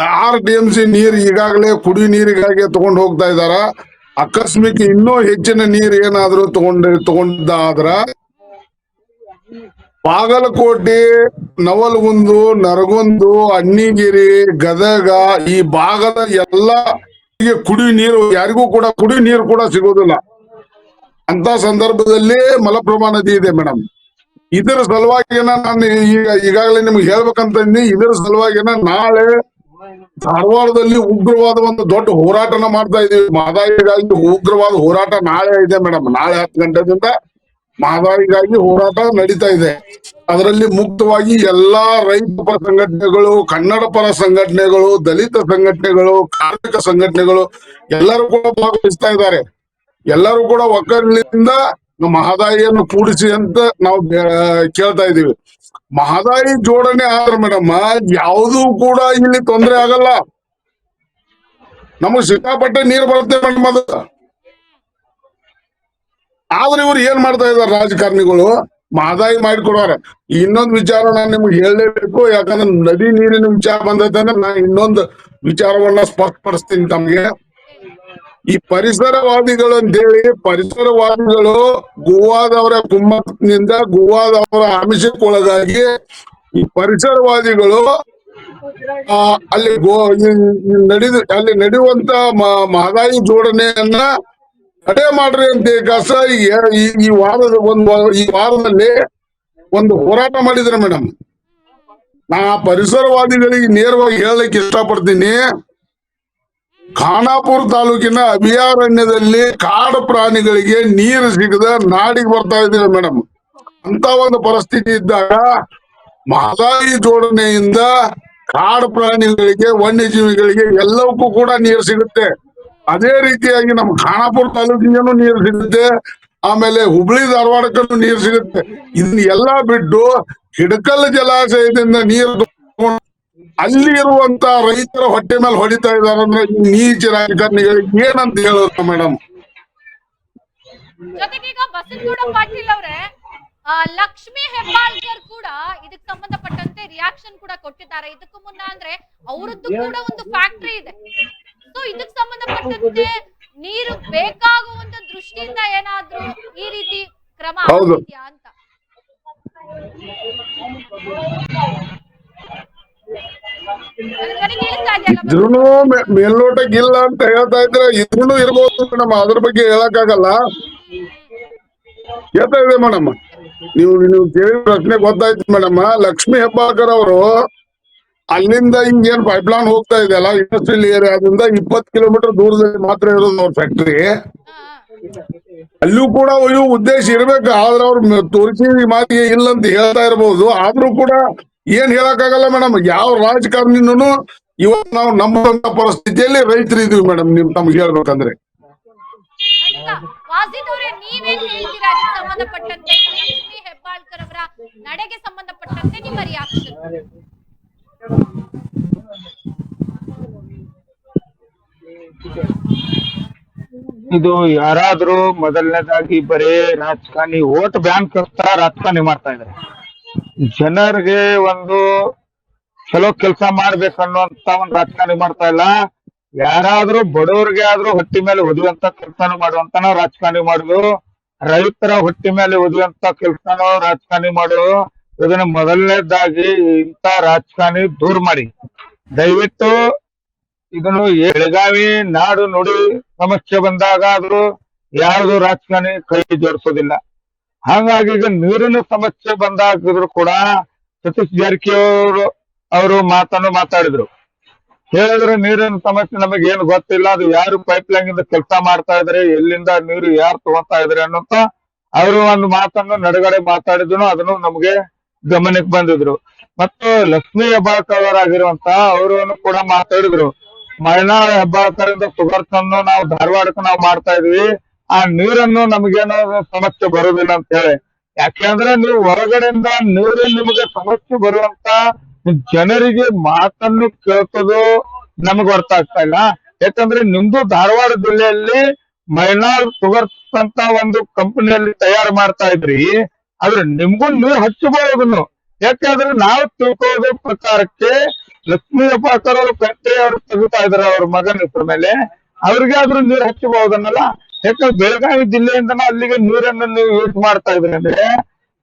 6 TMC ನೀರ್ ಈಗಾಗಲೇ ಕುಡಿ ನೀರಿಗಾಗಿ ತಗೊಂಡು ಹೋಗ್ತಾ ಇದಾರ. ಅಕಸ್ಮಾತ್ ಇನ್ನೂ ಹೆಚ್ಚಿನ ನೀರ್ ಏನಾದ್ರು ತಗೊಂಡಾದ್ರ ಬಾಗಲಕೋಟೆ, ನವಲಗುಂದು, ನರಗುಂದು, ಅಣ್ಣಿಗಿರಿ, ಗದಗ ಈ ಭಾಗದ ಎಲ್ಲ ಕುಡಿ ನೀರು ಯಾರಿಗೂ ಕೂಡ ಕುಡಿ ನೀರು ಕೂಡ ಸಿಗೋದಿಲ್ಲ. ಅಂತ ಸಂದರ್ಭದಲ್ಲಿ ಮಲಪ್ರಭಾ ನದಿ ಇದೆ ಮೇಡಮ್. ಇದರ ಸಲುವಾಗಿನ ನಾನು ಈಗಾಗಲೇ ನಿಮ್ಗೆ ಹೇಳ್ಬೇಕಂತ ಇದರ ಸಲುವಾಗಿನ ನಾಳೆ ಧಾರವಾಡದಲ್ಲಿ ಉಗ್ರವಾದ ಒಂದು ದೊಡ್ಡ ಹೋರಾಟನ ಮಾಡ್ತಾ ಇದೀವಿ. ಮಹದಾಯಿಗಾಗಿ ಉಗ್ರವಾದ ಹೋರಾಟ ನಾಳೆ ಇದೆ ಮೇಡಮ್. ನಾಳೆ 10 ಗಂಟೆದಿಂದ ಮಹದಾಯಿಗಾಗಿ ಹೋರಾಟ ನಡೀತಾ ಇದೆ. ಅದರಲ್ಲಿ ಮುಕ್ತವಾಗಿ ಎಲ್ಲಾ ರೈತ ಪರ ಸಂಘಟನೆಗಳು, ಕನ್ನಡ ಪರ ಸಂಘಟನೆಗಳು, ದಲಿತ ಸಂಘಟನೆಗಳು, ಕಾರ್ಮಿಕ ಸಂಘಟನೆಗಳು ಎಲ್ಲರೂ ಕೂಡ ಭಾಗವಹಿಸ್ತಾ ಇದ್ದಾರೆ. ಎಲ್ಲರೂ ಕೂಡ ಒಗ್ಗಟ್ಟಿನಿಂದ ಮಹದಾಯಿಯನ್ನು ಕೂಡಿಸಿ ಅಂತ ನಾವು ಕೇಳ್ತಾ ಇದೀವಿ. ಮಹದಾಯಿ ಜೋಡಣೆ ಆದ್ರೆ ಮೇಡಮ್ ಯಾವುದೂ ಕೂಡ ಇಲ್ಲಿ ತೊಂದರೆ ಆಗಲ್ಲ. ನಮಗ್ ಸಿಕ್ಕಾಪಟ್ಟೆ ನೀರು ಬರುತ್ತೆ ಮೇಡಮ್. ಅದು ಆದ್ರೆ ಇವ್ರು ಏನ್ ಮಾಡ್ತಾ ಇದಾರೆ ರಾಜಕಾರಣಿಗಳು, ಮಹದಾಯಿ ಮಾಡಿಕೊಡೋರ. ಇನ್ನೊಂದು ವಿಚಾರ ನಾನು ನಿಮ್ಗೆ ಹೇಳಲೇಬೇಕು, ಯಾಕಂದ್ರೆ ನದಿ ನೀರಿನ ವಿಚಾರ ಬಂದೈತೆ ಅಂದ್ರೆ ನಾನು ಇನ್ನೊಂದು ವಿಚಾರವನ್ನ ಸ್ಪಷ್ಟಪಡಿಸ್ತೀನಿ ತಮ್ಗೆ. ಈ ಪರಿಸರವಾದಿಗಳು ಅಂತೇಳಿ ಪರಿಸರವಾದಿಗಳು ಗೋವಾದವರ ಕುಮ್ಮಕ್ನಿಂದ ಗೋವಾದವರ ಆಮಿಷಕ್ಕೊಳಗಾಗಿ ಈ ಪರಿಸರವಾದಿಗಳು ಅಲ್ಲಿ ಅಲ್ಲಿ ನಡೆಯುವಂತ ಮಹದಾಯಿ ಜೋಡಣೆಯನ್ನ ತಡೆ ಮಾಡ್ರಿ ಅಂತ ಕಸ ಈ ವಾರದಲ್ಲಿ ಒಂದು ಹೋರಾಟ ಮಾಡಿದ್ರೆ ಮೇಡಮ್. ನಾ ಪರಿಸರವಾದಿಗಳಿಗೆ ನೇರವಾಗಿ ಹೇಳಲಿಕ್ಕೆ ಇಷ್ಟಪಡ್ತೀನಿ, ಖಾನಾಪುರ ತಾಲೂಕಿನ ಅಭಯಾರಣ್ಯದಲ್ಲಿ ಕಾಡು ಪ್ರಾಣಿಗಳಿಗೆ ನೀರು ಸಿಗದ ನಾಡಿಗೆ ಬರ್ತಾ ಇದ್ದೀವಿ ಮೇಡಮ್. ಅಂತ ಒಂದು ಪರಿಸ್ಥಿತಿ ಇದ್ದಾಗ ಮಹದಾಯಿ ಜೋಡಣೆಯಿಂದ ಕಾಡು ಪ್ರಾಣಿಗಳಿಗೆ ವನ್ಯಜೀವಿಗಳಿಗೆ ಎಲ್ಲವಕ್ಕೂ ಕೂಡ ನೀರು ಸಿಗುತ್ತೆ. ಅದೇ ರೀತಿಯಾಗಿ ನಮ್ಮ ಖಾನಾಪುರ ತಾಲೂಕಿಗೂ ನೀರು ಸಿಗುತ್ತೆ, ಆಮೇಲೆ ಹುಬ್ಳಿ ಧಾರವಾಡಕ್ಕೂ ನೀರು ಸಿಗುತ್ತೆ. ಇದನ್ನ ಎಲ್ಲಾ ಬಿಟ್ಟು ಹಿಡಕಲ್ ಜಲಾಶಯದಿಂದ ನೀರು ತಗೊಂಡು ಅಲ್ಲಿ ಇರುವಂತ ರೈತರ ಹೊಟ್ಟೆ ಮೇಲೆ ಹೊಡಿತಾ ಇದಾರೆ ಅಂದ್ರೆ ಈ ನೀಚ ರಾಜಕಾರಣಿಗಳಿಗೆ ಏನಂತ ಹೇಳೋದು ಮೇಡಮ್? ಜೊತೆಗೆ ಈಗ ಬಸನಗೌಡ ಪಾಟೀಲ್ ಅವರೇ, ಲಕ್ಷ್ಮಿ ಹೆಬ್ಬಾಳ್ಕರ್ ಕೂಡ ಇದಕ್ಕೆ ಸಂಬಂಧಪಟ್ಟಂತೆ ರಿಯಾಕ್ಷನ್ ಕೂಡ ಕೊಟ್ಟಿದ್ದಾರೆ. ಇದಕ್ಕೂ ಮುನ್ನ ಅಂದ್ರೆ ಅವರದ್ದು ಕೂಡ ಒಂದು ಫ್ಯಾಕ್ಟರಿ ಇದೆ. ಸೊ ಇದಕ್ಕೆ ಸಂಬಂಧಪಟ್ಟಂತೆ ನೀರು ಬೇಕಾಗುವಂತ ದೃಷ್ಟಿಯಿಂದ ಏನಾದ್ರೂ ಈ ರೀತಿ ಕ್ರಮ ಆಗಿದೆಯಾ ಅಂತ? ಇದ್ರೂ ಮೇಲ್ನೋಟಕ್ಕಿಲ್ಲ ಅಂತ ಹೇಳ್ತಾ ಇದ್ರೆ ಇದ್ರೂ ಇರ್ಬೋದು ಮೇಡಮ್, ಅದ್ರ ಬಗ್ಗೆ ಹೇಳಕ್ಕಾಗಲ್ಲ. ಹೇಳ್ತಾ ಇದೆ ಮೇಡಮ್, ನೀವು ಕೇಳಿದ ಪ್ರಶ್ನೆ ಗೊತ್ತಾಯ್ತು ಮೇಡಮ್. ಲಕ್ಷ್ಮಿ ಹೆಬ್ಬಾಳ್ಕರ್ ಅವರು ಅಲ್ಲಿಂದ ಹಿಂಗೇನ್ ಪೈಪ್ಲೈನ್ ಹೋಗ್ತಾ ಇದೆಯಲ್ಲ ಇಂಡಸ್ಟ್ರಿಯಲ್ ಏರಿಯಾದಿಂದ 20 ಕಿಲೋಮೀಟರ್ ದೂರದಲ್ಲಿ ಮಾತ್ರ ಇರೋದು ಅವ್ರ ಫ್ಯಾಕ್ಟ್ರಿ. ಅಲ್ಲೂ ಕೂಡ ಒಯ್ಯೋ ಉದ್ದೇಶ ಇರ್ಬೇಕು, ಆದ್ರೆ ಅವ್ರು ತೋರಿಸಿ ಮಾತಿಗೆ ಇಲ್ಲ ಅಂತ ಹೇಳ್ತಾ ಇರ್ಬೋದು. ಆದ್ರೂ ಕೂಡ ಏನ್ ಹೇಳಕ್ಕಾಗಲ್ಲ ಮೇಡಮ್. ಯಾವ ರಾಜಕಾರಣಿನೂ ಇವತ್ತು ನಾವು ನಂಬುವಂತ ಪರಿಸ್ಥಿತಿಯಲ್ಲಿ ರೈತರು ಇದೀವಿ ಮೇಡಮ್. ತಮ್ಗೆ ಹೇಳ್ಬೇಕಂದ್ರೆ ವಾಸಿದ್ ಅವರೇ, ನೀವೇನ್ ಹೇಳ್ತೀರಾ ಅದಕ್ಕೆ ಸಂಬಂಧಪಟ್ಟಂತೆ? ಲಕ್ಷ್ಮಿ ಹೆಬ್ಬಾಳ್ಕರ್ ಅವರ ನಡೆಗೆ ಸಂಬಂಧಪಟ್ಟಂತೆ ನಿಮ್ಮ ರಿಯಾಕ್ಷನ್? ಇದು ಯಾರಾದ್ರೂ ಮೊದಲನೇದಾಗಿ ಬರೀ ರಾಜಕಾರಣಿ ವೋಟ್ ಬ್ಯಾಂಕ್ ತರ ರಾಜಕಾರಣಿ ಮಾಡ್ತಾ ಇದ್ದಾರೆ. ಜನರಿಗೆ ಒಂದು ಚಲೋ ಕೆಲಸ ಮಾಡ್ಬೇಕನ್ನುವಂತ ಒಂದು ರಾಜಕಾರಣಿ ಮಾಡ್ತಾ ಇಲ್ಲ. ಯಾರಾದ್ರೂ ಬಡವರಿಗೆ ಆದ್ರೂ ಹೊಟ್ಟಿ ಮೇಲೆ ಒದುವಂತ ಕೆಲಸನ ಮಾಡುವಂತನೋ ರಾಜಕಾರಣಿ ಮಾಡುದು, ರೈತರ ಹೊಟ್ಟಿ ಮೇಲೆ ಒದುವಂತ ಕೆಲಸನೋ ರಾಜಕಾರಣಿ ಮಾಡುದು. ಇದನ್ನ ಮೊದಲನೇದಾಗಿ ಇಂಥ ರಾಜಕಾರಣಿ ದೂರ ಮಾಡಿ. ದಯವಿಟ್ಟು ಇದನ್ನು ಬೆಳಗಾವಿ ನಾಡು ನುಡಿ ಸಮಸ್ಯೆ ಬಂದಾಗ ಆದ್ರೂ ಯಾರ್ದು ರಾಜಕಾರಣಿ ಕೈ ಜೋಡಿಸೋದಿಲ್ಲ. ಹಾಗಾಗಿ ಈಗ ನೀರಿನ ಸಮಸ್ಯೆ ಬಂದಾಗಿದ್ರು ಕೂಡ ಸತೀಶ್ ಜಾರಕಿಹೊಳಿ ಅವರು ಮಾತಾಡಿದ್ರು. ಹೇಳಿದ್ರೆ ನೀರಿನ ಸಮಸ್ಯೆ ನಮಗೆ ಏನು ಗೊತ್ತಿಲ್ಲ, ಅದು ಯಾರು ಪೈಪ್ ಲೈನ್ ಇಂದ ಕೆಲಸ ಮಾಡ್ತಾ ಇದ್ರೆ, ಎಲ್ಲಿಂದ ನೀರು ಯಾರು ತಗೋತಾ ಇದ್ರೆ ಅನ್ನೋಂತ ಅವರು ಒಂದು ಮಾತನ್ನು ನಡುಗಡೆ ಮಾತಾಡಿದ್ರು. ಅದನ್ನು ನಮಗೆ ಗಮನಕ್ಕೆ ಬಂದಿದ್ರು. ಮತ್ತು ಲಕ್ಷ್ಮೀ ಹೆಬ್ಬಾಳ್ಕರ್ ಅವರಾಗಿರುವಂತ ಅವರು ಕೂಡ ಮಾತಾಡಿದ್ರು, ಮೈನಾಳ ಹೆಬ್ಬಾಳ್ಕರ್ ಇಂದ ಸುಗರ್ಸನ್ನು ನಾವು ಧಾರವಾಡಕ್ಕೆ ನಾವು ಮಾಡ್ತಾ ಇದ್ವಿ, ಆ ನೀರನ್ನು ನಮಗೇನೋ ಸಮಸ್ಯೆ ಬರುದಿಲ್ಲ ಅಂತ ಹೇಳಿ. ಯಾಕೆಂದ್ರೆ ನೀವು ಹೊರಗಡೆಯಿಂದ ನೀರಿನ ನಿಮಗೆ ಸಮಸ್ಯೆ ಬರುವಂತ ಜನರಿಗೆ ಮಾತನ್ನು ಕೇಳ್ಕೋದು ನಮಗ್ ಗೊತ್ತಾಗ್ತಾ ಇಲ್ಲ. ಯಾಕಂದ್ರೆ ನಿಮ್ದು ಧಾರವಾಡ ಜಿಲ್ಲೆಯಲ್ಲಿ ಮೈನಾಳ್ ಸುಗರ್ಸ್ ಅಂತ ಒಂದು ಕಂಪನಿಯಲ್ಲಿ ತಯಾರು ಮಾಡ್ತಾ ಇದ್ರಿ, ಆದ್ರೆ ನಿಮ್ಗೂ ನೀರು ಹಚ್ಚಬಹುದನ್ನು. ಯಾಕಂದ್ರೆ ನಾವು ತಿಳ್ಕೊಳ್ಳೋದ ಪ್ರಕಾರಕ್ಕೆ ಲಕ್ಷ್ಮೀ ಹೆಬ್ಬಾಳ್ಕರ್ ಅವರು ಫ್ಯಾಕ್ಟರಿ ಅವರು ತೆಗಿತಾ ಇದಾರೆ ಅವ್ರ ಮಗನ ಹೆಸರ ಮೇಲೆ, ಅವ್ರಿಗೆ ಆದ್ರೂ ನೀರು ಹಚ್ಚಬಹುದನ್ನಲ್ಲ. ಯಾಕಂದ್ರೆ ಬೆಳಗಾವಿ ಜಿಲ್ಲೆಯಿಂದ ಅಲ್ಲಿಗೆ ನೀರನ್ನು ನೀವು ಯೂಸ್ ಮಾಡ್ತಾ ಇದ್ರಿ ಅಂದ್ರೆ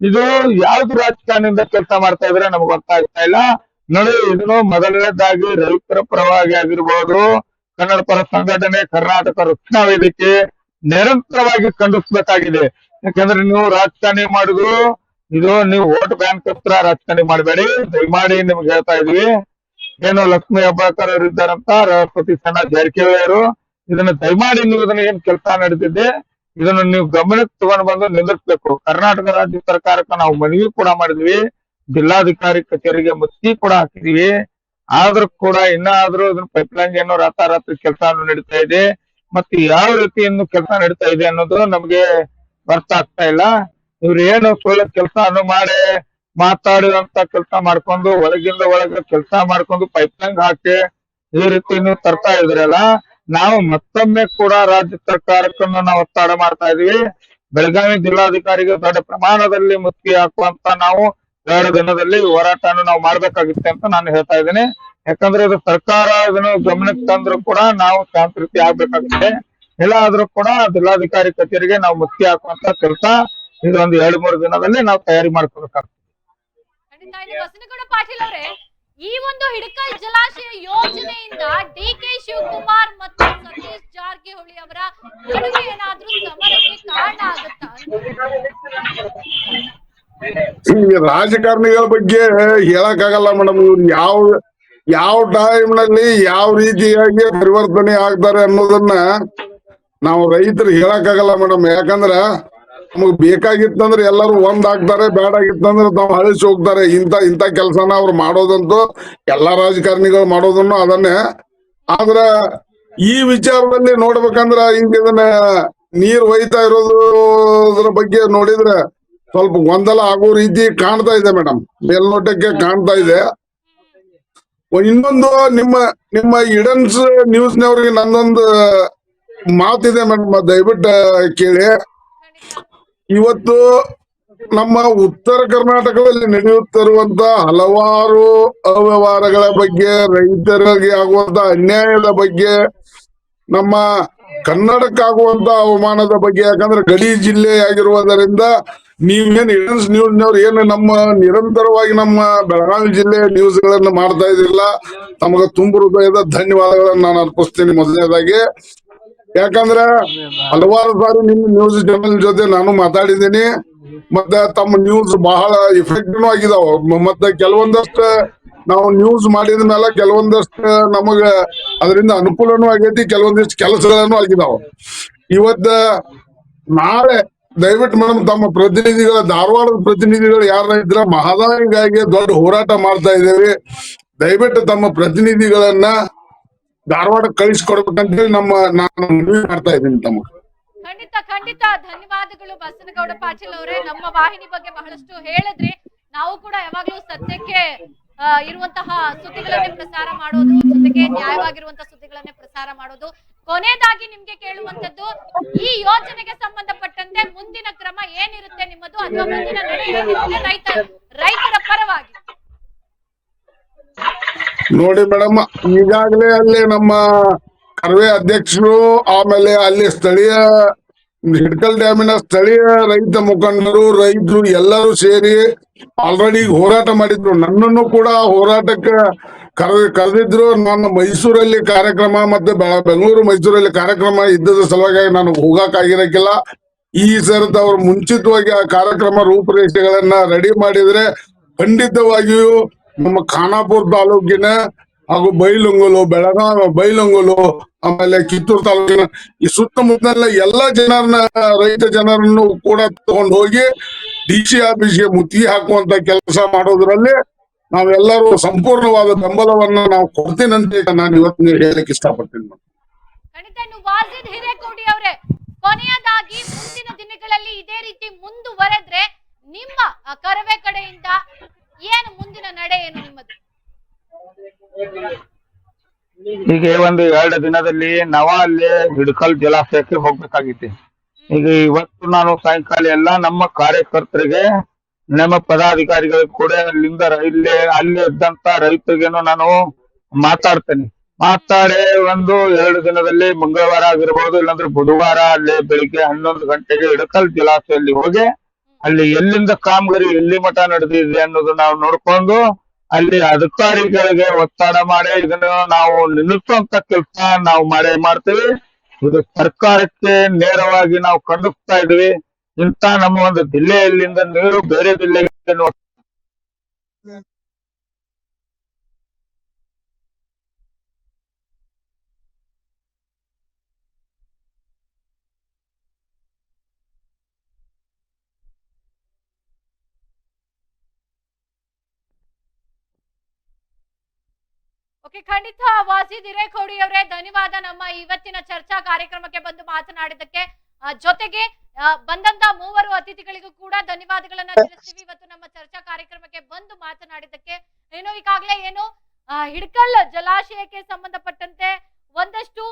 ಇದು ಯಾವ್ದು ರಾಜಕಾರಣಿಯಿಂದ ಕೆಲಸ ಮಾಡ್ತಾ ಇದ್ರೆ ನಮ್ಗೆ ಗೊತ್ತಾಗ್ತಾ ಇಲ್ಲ. ನೋಡಿ, ಇದನ್ನು ಮೊದಲನೇದಾಗಿ ರೈತರ ಪರವಾಗಿ ಆಗಿರ್ಬೋದು, ಕನ್ನಡ ಪರ ಸಂಘಟನೆ, ಕರ್ನಾಟಕ ರಕ್ಷಣಾ ವೇದಿಕೆ ನಿರಂತರವಾಗಿ ಖಂಡಿಸ್ಬೇಕಾಗಿದೆ. ಯಾಕಂದ್ರೆ ನೀವು ರಾಜಕಾರಣಿ ಮಾಡುದು ಇದು ನೀವು ವೋಟ್ ಬ್ಯಾಂಕ್ ಹತ್ರ ರಾಜಕಾರಣಿ ಮಾಡಬೇಡಿ. ದಯಮಾಡಿ ನಿಮ್ಗೆ ಹೇಳ್ತಾ ಇದ್ವಿ. ಏನು ಲಕ್ಷ್ಮೀ ಹೆಬ್ಬಾಳ್ಕರ್ ಅವರು ಇದ್ದಾರಂತ ಸತೀಶ್ ಜಾರಕಿಹೊಳಿ ಅವರು, ಇದನ್ನ ದಯಮಾಡಿ ನೀವು ಇದನ್ನ ಏನ್ ಕೆಲಸ ನಡೆದಿದೆ ಇದನ್ನ ನೀವು ಗಮನಕ್ಕೆ ತಗೊಂಡು ಬಂದು ನಿಂದಿರ್ಸ್ಬೇಕು. ಕರ್ನಾಟಕ ರಾಜ್ಯ ಸರ್ಕಾರಕ್ಕೆ ನಾವು ಮನವಿ ಕೂಡ ಮಾಡಿದ್ವಿ, ಜಿಲ್ಲಾಧಿಕಾರಿ ಕಚೇರಿಗೆ ಮುತ್ತಿ ಕೂಡ ಹಾಕಿದೀವಿ. ಆದ್ರೂ ಕೂಡ ಇನ್ನಾದ್ರೂ ಇದನ್ನ ಪೈಪ್ಲೈನ್ ಏನೋ ರಾತಾರಾತ್ರಿ ಕೆಲಸ ನಡೀತಾ ಇದೆ. ಮತ್ತೆ ಯಾವ ರೀತಿ ಇನ್ನು ಕೆಲಸ ನಡೀತಾ ಇದೆ ಅನ್ನೋದು ನಮ್ಗೆ ಅರ್ಥ ಆಗ್ತಾ ಇಲ್ಲ. ಇವ್ರು ಏನು ಸುಳ್ಳು ಕೆಲಸ ಮಾಡಿ ಮಾತಾಡುವಂತ ಕೆಲಸ ಮಾಡ್ಕೊಂಡು ಒಳಗಿಂದ ಒಳಗೆ ಕೆಲಸ ಮಾಡ್ಕೊಂಡು ಪೈಪ್ಲೈನ್ ಹಾಕಿ ಈ ರೀತಿ ನೀವು ತರ್ತಾ ಇದ್ರಲ್ಲ, ನಾವು ಮತ್ತೊಮ್ಮೆ ಕೂಡ ರಾಜ್ಯ ಸರ್ಕಾರಕ್ಕೂ ನಾವು ಒತ್ತಡ ಮಾಡ್ತಾ ಇದೀವಿ. ಬೆಳಗಾವಿ ಜಿಲ್ಲಾಧಿಕಾರಿಗೆ ದೊಡ್ಡ ಪ್ರಮಾಣದಲ್ಲಿ ಮುತ್ತಿಗೆ ಹಾಕುವಂತ ನಾವು 2 ದಿನದಲ್ಲಿ ಹೋರಾಟವನ್ನು ನಾವು ಮಾಡ್ಬೇಕಾಗುತ್ತೆ ಅಂತ ನಾನು ಹೇಳ್ತಾ ಇದ್ದೀನಿ. ಯಾಕಂದ್ರೆ ಇದು ಸರ್ಕಾರ ಇದನ್ನು ಗಮನಕ್ಕೆ ತಂದ್ರು ಕೂಡ ನಾವು ಶಾಂತ ರೀತಿ ಆಗ್ಬೇಕಾಗುತ್ತೆ. ಇಲ್ಲ ಆದ್ರೂ ಕೂಡ ಜಿಲ್ಲಾಧಿಕಾರಿ ಕಚೇರಿಗೆ ನಾವು ಮುತ್ತಿಗೆ ಹಾಕುವಂತ ಕೆಲಸ ಇದೊಂದು 2-3 ದಿನದಲ್ಲಿ ನಾವು ತಯಾರಿ ಮಾಡ್ಕೋಬೇಕಾಗ್ತದೆ. ಬಸನಗೌಡ ಪಾಟೀಲ್ ಅವರೇ, ಈ ಒಂದು ಹಿಡಕಲ್ ಜಲಾಶಯ ಯೋಜನೆಯಿಂದ ಡಿ.ಕೆ. ಶಿವಕುಮಾರ್ ಮತ್ತು ಸತೀಶ್ ಜಾರಕಿಹೊಳಿ ಅವರ ನಡುವೆ ಏನಾದ್ರೂ ಸಮರಕ್ಕೆ ಕಾರಣ ಆಗುತ್ತಾ? ಈ ರಾಜಕಾರಣಿಗಳ ಬಗ್ಗೆ ಹೇಳಕ್ಕಾಗಲ್ಲ ಮೇಡಮ್. ಇವ್ರು ಯಾವ ಟೈಮ್ ನಲ್ಲಿ ಯಾವ ರೀತಿಯಾಗಿ ಪರಿವರ್ತನೆ ಆಗ್ತಾರೆ ಅನ್ನೋದನ್ನ ನಾವು ರೈತರು ಹೇಳಕ್ಕಾಗಲ್ಲ ಮೇಡಮ್. ಯಾಕಂದ್ರ ನಮಗ್ ಬೇಕಾಗಿತ್ತಂದ್ರೆ ಎಲ್ಲರೂ ಒಂದಾಗ್ತಾರೆ, ಬೇಡಾಗಿತ್ತಂದ್ರೆ ತಾವು ಅಳಿಸಿ ಹೋಗ್ತಾರೆ. ಇಂಥ ಕೆಲಸನ ಅವ್ರು ಮಾಡೋದಂತೂ ಎಲ್ಲಾ ರಾಜಕಾರಣಿಗಳು ಮಾಡೋದನ್ನು ಅದನ್ನೇ. ಆದ್ರ ಈ ವಿಚಾರದಲ್ಲಿ ನೋಡ್ಬೇಕಂದ್ರ ಈಗ ಇದನ್ನ ನೀರ್ ಒಯ್ತಾ ಇರೋದ್ರ ಬಗ್ಗೆ ನೋಡಿದ್ರೆ ಸ್ವಲ್ಪ ಗೊಂದಲ ಆಗೋ ರೀತಿ ಕಾಣ್ತಾ ಇದೆ ಮೇಡಮ್, ಮೇಲ್ನೋಟಕ್ಕೆ ಕಾಣ್ತಾ ಇದೆ. ಇನ್ನೊಂದು ನಿಮ್ಮ ಇಡನ್ಸ್ ನ್ಯೂಸ್ನವ್ರಿಗೆ ನನ್ನೊಂದು ಮಾತಿದೆ ಮೇಡಮ್, ದಯವಿಟ್ಟು ಕೇಳಿ. ಇವತ್ತು ನಮ್ಮ ಉತ್ತರ ಕರ್ನಾಟಕದಲ್ಲಿ ನಡೆಯುತ್ತಿರುವಂತ ಹಲವಾರು ಅವ್ಯವಹಾರಗಳ ಬಗ್ಗೆ, ರೈತರಿಗೆ ಆಗುವಂತ ಅನ್ಯಾಯದ ಬಗ್ಗೆ, ನಮ್ಮ ಕನ್ನಡಕ್ಕಾಗುವಂತ ಅವಮಾನದ ಬಗ್ಗೆ, ಯಾಕಂದ್ರೆ ಗಡಿ ಜಿಲ್ಲೆ ಆಗಿರುವುದರಿಂದ ನೀವೇನ್ ಇಡನ್ಸ್ ನ್ಯೂಸ್ನವ್ರು ಏನು ನಮ್ಮ ನಿರಂತರವಾಗಿ ನಮ್ಮ ಬೆಳಗಾವಿ ಜಿಲ್ಲೆ ನ್ಯೂಸ್ ಗಳನ್ನ ಮಾಡ್ತಾ ಇದ್ದಿಲ್ಲ, ತಮಗ ತುಂಬ ಹೃದಯದ ಧನ್ಯವಾದಗಳನ್ನ ನಾನು ಅರ್ಪಿಸ್ತೀನಿ ಮೊದಲನೇದಾಗಿ. ಯಾಕಂದ್ರೆ ಹಲವಾರು ಸಾರಿ ನಿಮ್ಮ ನ್ಯೂಸ್ ಚಾನೆಲ್ ಜೊತೆ ನಾನು ಮಾತಾಡಿದ್ದೀನಿ. ಮತ್ತೆ ತಮ್ಮ ನ್ಯೂಸ್ ಬಹಳ ಇಫೆಕ್ಟಿವ್ ಆಗಿದಾವ. ಮತ್ತೆ ಕೆಲವೊಂದಷ್ಟು ನಾವು ನ್ಯೂಸ್ ಮಾಡಿದ ಮೇಲೆ ಕೆಲವೊಂದಷ್ಟು ನಮಗ ಅದರಿಂದ ಅನುಕೂಲನೂ ಆಗೈತಿ, ಕೆಲವೊಂದಿಷ್ಟು ಕೆಲಸಗಳನ್ನು ಆಗಿದಾವ. ಇವತ್ತ ನಾಳೆ ದಯವಿಟ್ಟು ಮೇಡಮ್ ತಮ್ಮ ಪ್ರತಿನಿಧಿಗಳ, ಧಾರವಾಡದ ಪ್ರತಿನಿಧಿಗಳು ಯಾರ ಇದ್ರ ಮಹದಾಯಿಗಾಗಿ ದೊಡ್ಡ ಹೋರಾಟ ಮಾಡ್ತಾ ಇದ್ದೇವೆ. ದಯವಿಟ್ಟು ತಮ್ಮ ಪ್ರತಿನಿಧಿಗಳನ್ನ ಧಾರವಾಡಕ್ಕೆ ಕಳಿಸ್ಕೊಡ್ಬೇಕಂತೇಳಿ ನಾನು ಮನವಿ ಮಾಡ್ತಾ ಇದ್ದೀನಿ ತಮ್ಮ. ಖಂಡಿತ ಧನ್ಯವಾದಗಳು ಬಸನಗೌಡ ಪಾಟೀಲ್ ಅವರೇ. ನಮ್ಮ ವಾಹಿನಿ ಬಗ್ಗೆ ಬಹಳಷ್ಟು ಹೇಳಿದ್ರಿ. ನಾವು ಕೂಡ ಯಾವಾಗ್ಲೂ ಸತ್ಯಕ್ಕೆ ಇರುವಂತಹ ಸುದ್ದಿಗಳನ್ನೇ ಪ್ರಸಾರ ಮಾಡೋದು, ಜೊತೆಗೆ ನ್ಯಾಯವಾಗಿರುವಂತಹ ಸುದ್ದಿಗಳನ್ನೇ ಪ್ರಸಾರ ಮಾಡೋದು. ಕೊನೆಯದಾಗಿ ನಿಮ್ಗೆ ಕೇಳುವಂತದ್ದು, ಈ ಯೋಜನೆಗೆ ಸಂಬಂಧಪಟ್ಟಂತೆ ಮುಂದಿನ ಕ್ರಮ ಏನಿರುತ್ತೆ ನಿಮ್ಮದು, ಅಥವಾ ಮುಂದಿನ ನಡೆ ಏನಿರುತ್ತೆ ರೈತರ ಪರವಾಗಿ? ನೋಡಿ ಮೇಡಮ್, ಈಗಾಗಲೇ ಅಲ್ಲಿ ನಮ್ಮ ಕರ್ವೆ ಅಧ್ಯಕ್ಷರು, ಆಮೇಲೆ ಅಲ್ಲಿ ಸ್ಥಳೀಯ ಹಿಡ್ಕಲ್ ಡ್ಯಾಮಿನ ಸ್ಥಳೀಯ ರೈತ ಮುಖಂಡರು, ರೈತರು ಎಲ್ಲರೂ ಸೇರಿ ಆಲ್ರೆಡಿ ಹೋರಾಟ ಮಾಡಿದ್ರು. ನನ್ನನ್ನು ಕೂಡ ಹೋರಾಟಕ್ಕೆ ಕರೆದಿದ್ರು. ನಾನು ಮೈಸೂರಲ್ಲಿ ಕಾರ್ಯಕ್ರಮ ಮತ್ತೆ ಬೆಂಗಳೂರು ಮೈಸೂರಲ್ಲಿ ಕಾರ್ಯಕ್ರಮ ಇದ್ದದ ಸಲುವಾಗಿ ನಾನು ಹೋಗಕ್ಕಾಗಿರಕ್ಕಿಲ್ಲ. ಈ ಸರತ್ ಅವ್ರು ಮುಂಚಿತವಾಗಿ ಆ ಕಾರ್ಯಕ್ರಮ ರೂಪುರೇಷೆಗಳನ್ನ ರೆಡಿ ಮಾಡಿದ್ರೆ ಖಂಡಿತವಾಗಿಯೂ ನಮ್ಮ ಖಾನಾಪುರ ತಾಲೂಕಿನ ಹಾಗೂ ಬೈಲಹೊಂಗಲ, ಬೆಳಗಾವಿ ಬೈಲಹೊಂಗಲ, ಆಮೇಲೆ ಕಿತ್ತೂರು ತಾಲೂಕಿನ ಈ ಸುತ್ತಮುತ್ತಲ ಎಲ್ಲಾ ಜನರನ್ನ, ರೈತ ಜನರನ್ನು ಕೂಡ ತಗೊಂಡು ಹೋಗಿ DC ಆಫೀಸ್ಗೆ ಮುತ್ತಿಗೆ ಹಾಕುವಂತ ಕೆಲಸ ಮಾಡೋದ್ರಲ್ಲಿ ನಾವೆಲ್ಲರೂ ಸಂಪೂರ್ಣವಾದ ಬೆಂಬಲವನ್ನ ನಾವು ಕೊಡ್ತೀನಂತ ನಾನು ಇವತ್ತು ಹೇಳಲಿಕ್ಕೆ ಇಷ್ಟಪಡ್ತೀನಿ. ವಾಜಿದ್ ಹಿರೇಕೋಡಿ ಅವರೇ, ಕೊನೆಯದಾಗಿ ಮುಂದಿನ ದಿನಗಳಲ್ಲಿ ಇದೇ ರೀತಿ ಮುಂದುವರೆದ್ರೆ ನಿಮ್ಮ ಕರವೇ ಕಡೆಯಿಂದ ಏನು ಮುಂದಿನ ನಡೆ, ಏನು ನಿಮ್ಮದು? ಈಗ ಒಂದು 2 ದಿನದಲ್ಲಿ ನಾವ ಅಲ್ಲಿ ಹಿಡ್ಕಲ್ ಜಲಾಶಯಕ್ಕೆ ಹೋಗ್ಬೇಕಾಗಿತ್ತು. ಈಗ ಇವತ್ತು ನಾನು ಸಾಯಂಕಾಲ ಎಲ್ಲ ನಮ್ಮ ಕಾರ್ಯಕರ್ತರಿಗೆ, ನಮ್ಮ ಪದಾಧಿಕಾರಿಗಳಿಗೆ ಕೂಡ ಅಲ್ಲಿಂದ ಅಲ್ಲಿ ಇದ್ದಂತ ರೈತರಿಗೇನು ನಾನು ಮಾತಾಡಿ ಒಂದು 2 ದಿನದಲ್ಲಿ ಮಂಗಳವಾರ ಆಗಿರ್ಬೋದು, ಇಲ್ಲಾಂದ್ರೆ ಬುಧವಾರ ಅಲ್ಲಿ ಬೆಳಿಗ್ಗೆ 11 ಗಂಟೆಗೆ ಹಿಡಕಲ್ ಜಲಾಶಯದಲ್ಲಿ ಹೋಗಿ ಅಲ್ಲಿ ಎಲ್ಲಿಂದ ಕಾಮಗಾರಿ ಎಲ್ಲಿ ಮಠ ನಡೆದಿದೆ ಅನ್ನೋದು ನಾವು ನೋಡ್ಕೊಂಡು ಅಲ್ಲಿ ಅಧಿಕಾರಿಗಳಿಗೆ ಒತ್ತಡ ಮಾಡಿ ಇದನ್ನ ನಾವು ನಿಲ್ಲಿಸುವಂತ ಕೆಲಸ ನಾವು ಮಾಡ್ತೀವಿ. ಇದು ಸರ್ಕಾರಕ್ಕೆ ನೇರವಾಗಿ ನಾವು ಖಂಡಿಸ್ತಾ ಇದ್ವಿ. ಇಂತ ನಮ್ಮ ಒಂದು ಜಿಲ್ಲೆಯಲ್ಲಿಂದ ನೀರು ಬೇರೆ ಜಿಲ್ಲೆಗೆ ಓಕೆ, ಖಂಡಿತ ವಾಜಿದ್ ಹಿರೇಕೋಡಿ ಅವರೇ, ಧನ್ಯವಾದ ನಮ್ಮ ಇವತ್ತಿನ ಚರ್ಚಾ ಕಾರ್ಯಕ್ರಮಕ್ಕೆ ಬಂದು ಮಾತನಾಡಿದ್ದಕ್ಕೆ. ಜೊತೆಗೆ ಬಂದಂತ 3 ಅತಿಥಿಗಳಿಗೂ ಕೂಡ ಧನ್ಯವಾದಗಳನ್ನ ತಿಳಿಸ್ತೀವಿ. ಇವತ್ತು ನಮ್ಮ ಚರ್ಚಾ ಕಾರ್ಯಕ್ರಮಕ್ಕೆ ಬಂದು ಮಾತನಾಡಿದ್ದಕ್ಕೆ. ಈಗಾಗಲೇ ಹಿಡ್ಕಲ್ ಜಲಾಶಯಕ್ಕೆ ಸಂಬಂಧಪಟ್ಟಂತೆ ಒಂದಷ್ಟು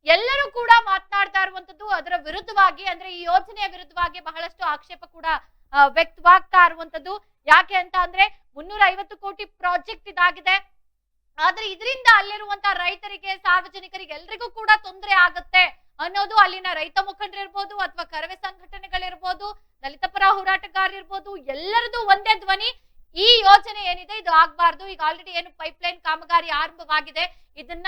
ಎಲ್ಲರೂ ಕೂಡ ಮಾತನಾಡ್ತಾ ಇರುವಂತದ್ದು ಅದರ ವಿರುದ್ಧವಾಗಿ, ಅಂದ್ರೆ ಈ ಯೋಜನೆಯ ವಿರುದ್ಧವಾಗಿ ಬಹಳಷ್ಟು ಆಕ್ಷೇಪ ಕೂಡ ವ್ಯಕ್ತವಾಗ್ತಾ ಇರುವಂತದ್ದು. ಯಾಕೆ ಅಂತ ಅಂದ್ರೆ 350 ಕೋಟಿ ಪ್ರಾಜೆಕ್ಟ್ ಇದಾಗಿದೆ. ಆದ್ರೆ ಇದರಿಂದ ಅಲ್ಲಿರುವಂತಹ ರೈತರಿಗೆ, ಸಾರ್ವಜನಿಕರಿಗೆ ಎಲ್ರಿಗೂ ಕೂಡ ತೊಂದರೆ ಆಗುತ್ತೆ ಅನ್ನೋದು ಅಲ್ಲಿನ ರೈತ ಮುಖಂಡರಿರ್ಬೋದು, ಅಥವಾ ಕರವೇ ಸಂಘಟನೆಗಳಿರ್ಬೋದು, ದಲಿತ ಪರ ಹೋರಾಟಗಾರರಿರ್ಬೋದು, ಎಲ್ಲರದು ಒಂದೇ ಧ್ವನಿ. ಈ ಯೋಜನೆ ಏನಿದೆ ಇದು ಆಗ್ಬಾರ್ದು. ಈಗ ಆಲ್ರೆಡಿ ಏನು ಪೈಪ್ಲೈನ್ ಕಾಮಗಾರಿ ಆರಂಭವಾಗಿದೆ, ಇದನ್ನ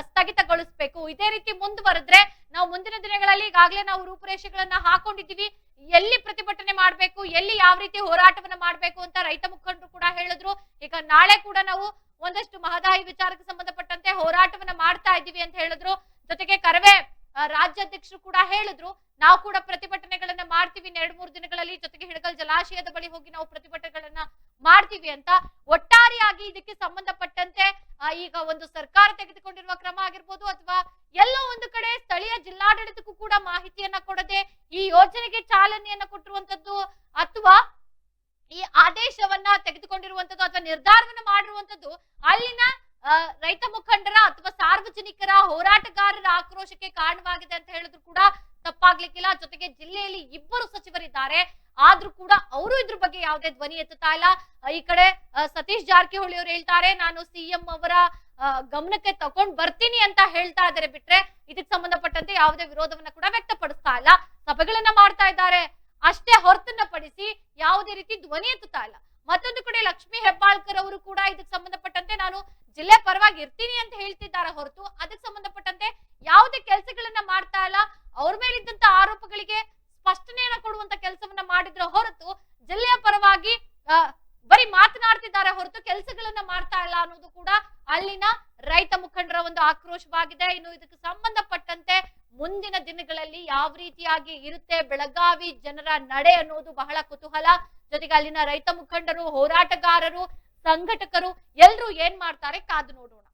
ಸ್ಥಗಿತಗೊಳಿಸಬೇಕು. ಇದೇ ರೀತಿ ಮುಂದುವರೆದ್ರೆ ನಾವು ಮುಂದಿನ ದಿನಗಳಲ್ಲಿ ಈಗಾಗಲೇ ನಾವು ರೂಪುರೇಷೆಗಳನ್ನ ಹಾಕೊಂಡಿದ್ದೀವಿ. ಎಲ್ಲಿ ಪ್ರತಿಭಟನೆ ಮಾಡ್ಬೇಕು, ಎಲ್ಲಿ ಯಾವ ರೀತಿ ಹೋರಾಟವನ್ನ ಮಾಡ್ಬೇಕು ಅಂತ ರೈತ ಮುಖಂಡರು ಕೂಡ ಹೇಳಿದ್ರು. ಈಗ ನಾಳೆ ಕೂಡ ನಾವು ಒಂದಷ್ಟು ಮಹದಾಯಿ ವಿಚಾರಕ್ಕೆ ಸಂಬಂಧಪಟ್ಟಂತೆ ಹೋರಾಟವನ್ನ ಮಾಡ್ತಾ ಇದ್ದೀವಿ ಅಂತ ಹೇಳಿದ್ರು. ಜೊತೆಗೆ ಕರವೇ ರಾಜ್ಯ ರಾಜ್ಯಾಧ್ಯಕ್ಷರು ಕೂಡ ಹೇಳಿದ್ರು, ನಾವು ಕೂಡ ಪ್ರತಿಭಟನೆಗಳನ್ನ ಮಾಡ್ತೀವಿ 2-3 ದಿನಗಳಲ್ಲಿ, ಜೊತೆಗೆ ಹಿಡಕಲ್ ಜಲಾಶಯದ ಬಳಿ ಹೋಗಿ ನಾವು ಪ್ರತಿಭಟನೆಗಳನ್ನ ಮಾಡ್ತೀವಿ ಅಂತ. ಒಟ್ಟಾರೆಯಾಗಿ ಇದಕ್ಕೆ ಸಂಬಂಧಪಟ್ಟಂತೆ ಈಗ ಒಂದು ಸರ್ಕಾರ ತೆಗೆದುಕೊಂಡಿರುವ ಕ್ರಮ ಆಗಿರ್ಬೋದು, ಅಥವಾ ಎಲ್ಲೋ ಒಂದು ಕಡೆ ಸ್ಥಳೀಯ ಜಿಲ್ಲಾಡಳಿತಕ್ಕೂ ಕೂಡ ಮಾಹಿತಿಯನ್ನ ಕೊಡದೆ ಈ ಯೋಜನೆಗೆ ಚಾಲನೆಯನ್ನ ಕೊಟ್ಟಿರುವಂತದ್ದು, ಅಥವಾ ಈ ಆದೇಶವನ್ನ ತೆಗೆದುಕೊಂಡಿರುವಂತದ್ದು ಅಥವಾ ನಿರ್ಧಾರವನ್ನ ಮಾಡಿರುವಂತದ್ದು ಅಲ್ಲಿನ ರೈತ ಮುಖಂಡರ ಅಥವಾ ಸಾರ್ವಜನಿಕರ ಹೋರಾಟಗಾರರ ಆಕ್ರೋಶಕ್ಕೆ ಕಾರಣವಾಗಿದೆ ಅಂತ ಹೇಳಿದ್ರು ಕೂಡ ತಪ್ಪಾಗ್ಲಿಕ್ಕಿಲ್ಲ. ಜೊತೆಗೆ ಜಿಲ್ಲೆಯಲ್ಲಿ 2 ಸಚಿವರಿದ್ದಾರೆ, ಆದ್ರೂ ಕೂಡ ಅವರು ಇದ್ರ ಬಗ್ಗೆ ಯಾವುದೇ ಧ್ವನಿ ಎತ್ತುತ್ತಾ ಇಲ್ಲ. ಈ ಕಡೆ ಸತೀಶ್ ಜಾರಕಿಹೊಳಿ ಅವರು ಹೇಳ್ತಾರೆ, ನಾನು ಸಿಎಂ ಅವರ ಗಮನಕ್ಕೆ ತಗೊಂಡ್ ಬರ್ತೀನಿ ಅಂತ ಹೇಳ್ತಾ ಇದ್ದಾರೆ, ಬಿಟ್ರೆ ಇದಕ್ಕೆ ಸಂಬಂಧಪಟ್ಟಂತೆ ಯಾವುದೇ ವಿರೋಧವನ್ನ ಕೂಡ ವ್ಯಕ್ತಪಡಿಸ್ತಾ ಇಲ್ಲ. ಸಭೆಗಳನ್ನ ಮಾಡ್ತಾ ಇದ್ದಾರೆ ಅಷ್ಟೇ ಹೊರತನ್ನ ಪಡಿಸಿ ಯಾವುದೇ ರೀತಿ ಧ್ವನಿ ಎತ್ತುತ್ತಾ ಇಲ್ಲ. ಮತ್ತೊಂದು ಕಡೆ ಲಕ್ಷ್ಮೀ ಹೆಬ್ಬಾಳ್ಕರ್ ಅವರು ಕೂಡ ಇದಕ್ಕೆ ಸಂಬಂಧಪಟ್ಟಂತೆ ನಾನು ಜಿಲ್ಲೆ ಪರವಾಗಿ ಇರ್ತೀನಿ ಅಂತ ಹೇಳ್ತಿದ್ದಾರೆ ಹೊರತು ಅದಕ್ಕೆ ಸಂಬಂಧಪಟ್ಟಂತೆ ಯಾವುದೇ ಕೆಲಸಗಳನ್ನ ಮಾಡ್ತಾ ಇಲ್ಲ. ಅವ್ರ ಮೇಲಿದ್ದಂತ ಆರೋಪಗಳಿಗೆ ಸ್ಪಷ್ಟನೆಯನ್ನ ಕೊಡುವಂತ ಕೆಲಸವನ್ನ ಮಾಡಿದ್ರ ಹೊರತು ಜಿಲ್ಲೆಯ ಪರವಾಗಿ ಬರೀ ಮಾತನಾಡ್ತಿದ್ದಾರೆ ಹೊರತು ಕೆಲಸಗಳನ್ನ ಮಾಡ್ತಾ ಇಲ್ಲ ಅನ್ನೋದು ಕೂಡ ಅಲ್ಲಿನ ರೈತ ಮುಖಂಡರ ಒಂದು ಆಕ್ರೋಶವಾಗಿದೆ. ಇನ್ನು ಇದಕ್ಕೆ ಸಂಬಂಧಪಟ್ಟಂತೆ ಮುಂದಿನ ದಿನಗಳಲ್ಲಿ ಯಾವ ರೀತಿಯಾಗಿ ಇರುತ್ತೆ ಬೆಳಗಾವಿ ಜನರ ನಡೆ ಅನ್ನೋದು ಬಹಳ ಕುತೂಹಲ. ಜೊತೆಗೆ ಅಲ್ಲಿನ ರೈತ ಮುಖಂಡರು, ಹೋರಾಟಗಾರರು, ಸಂಘಟಕರು ಎಲ್ಲರೂ ಏನ್ ಮಾಡ್ತಾರೆ ಕಾದು ನೋಡೋಣ.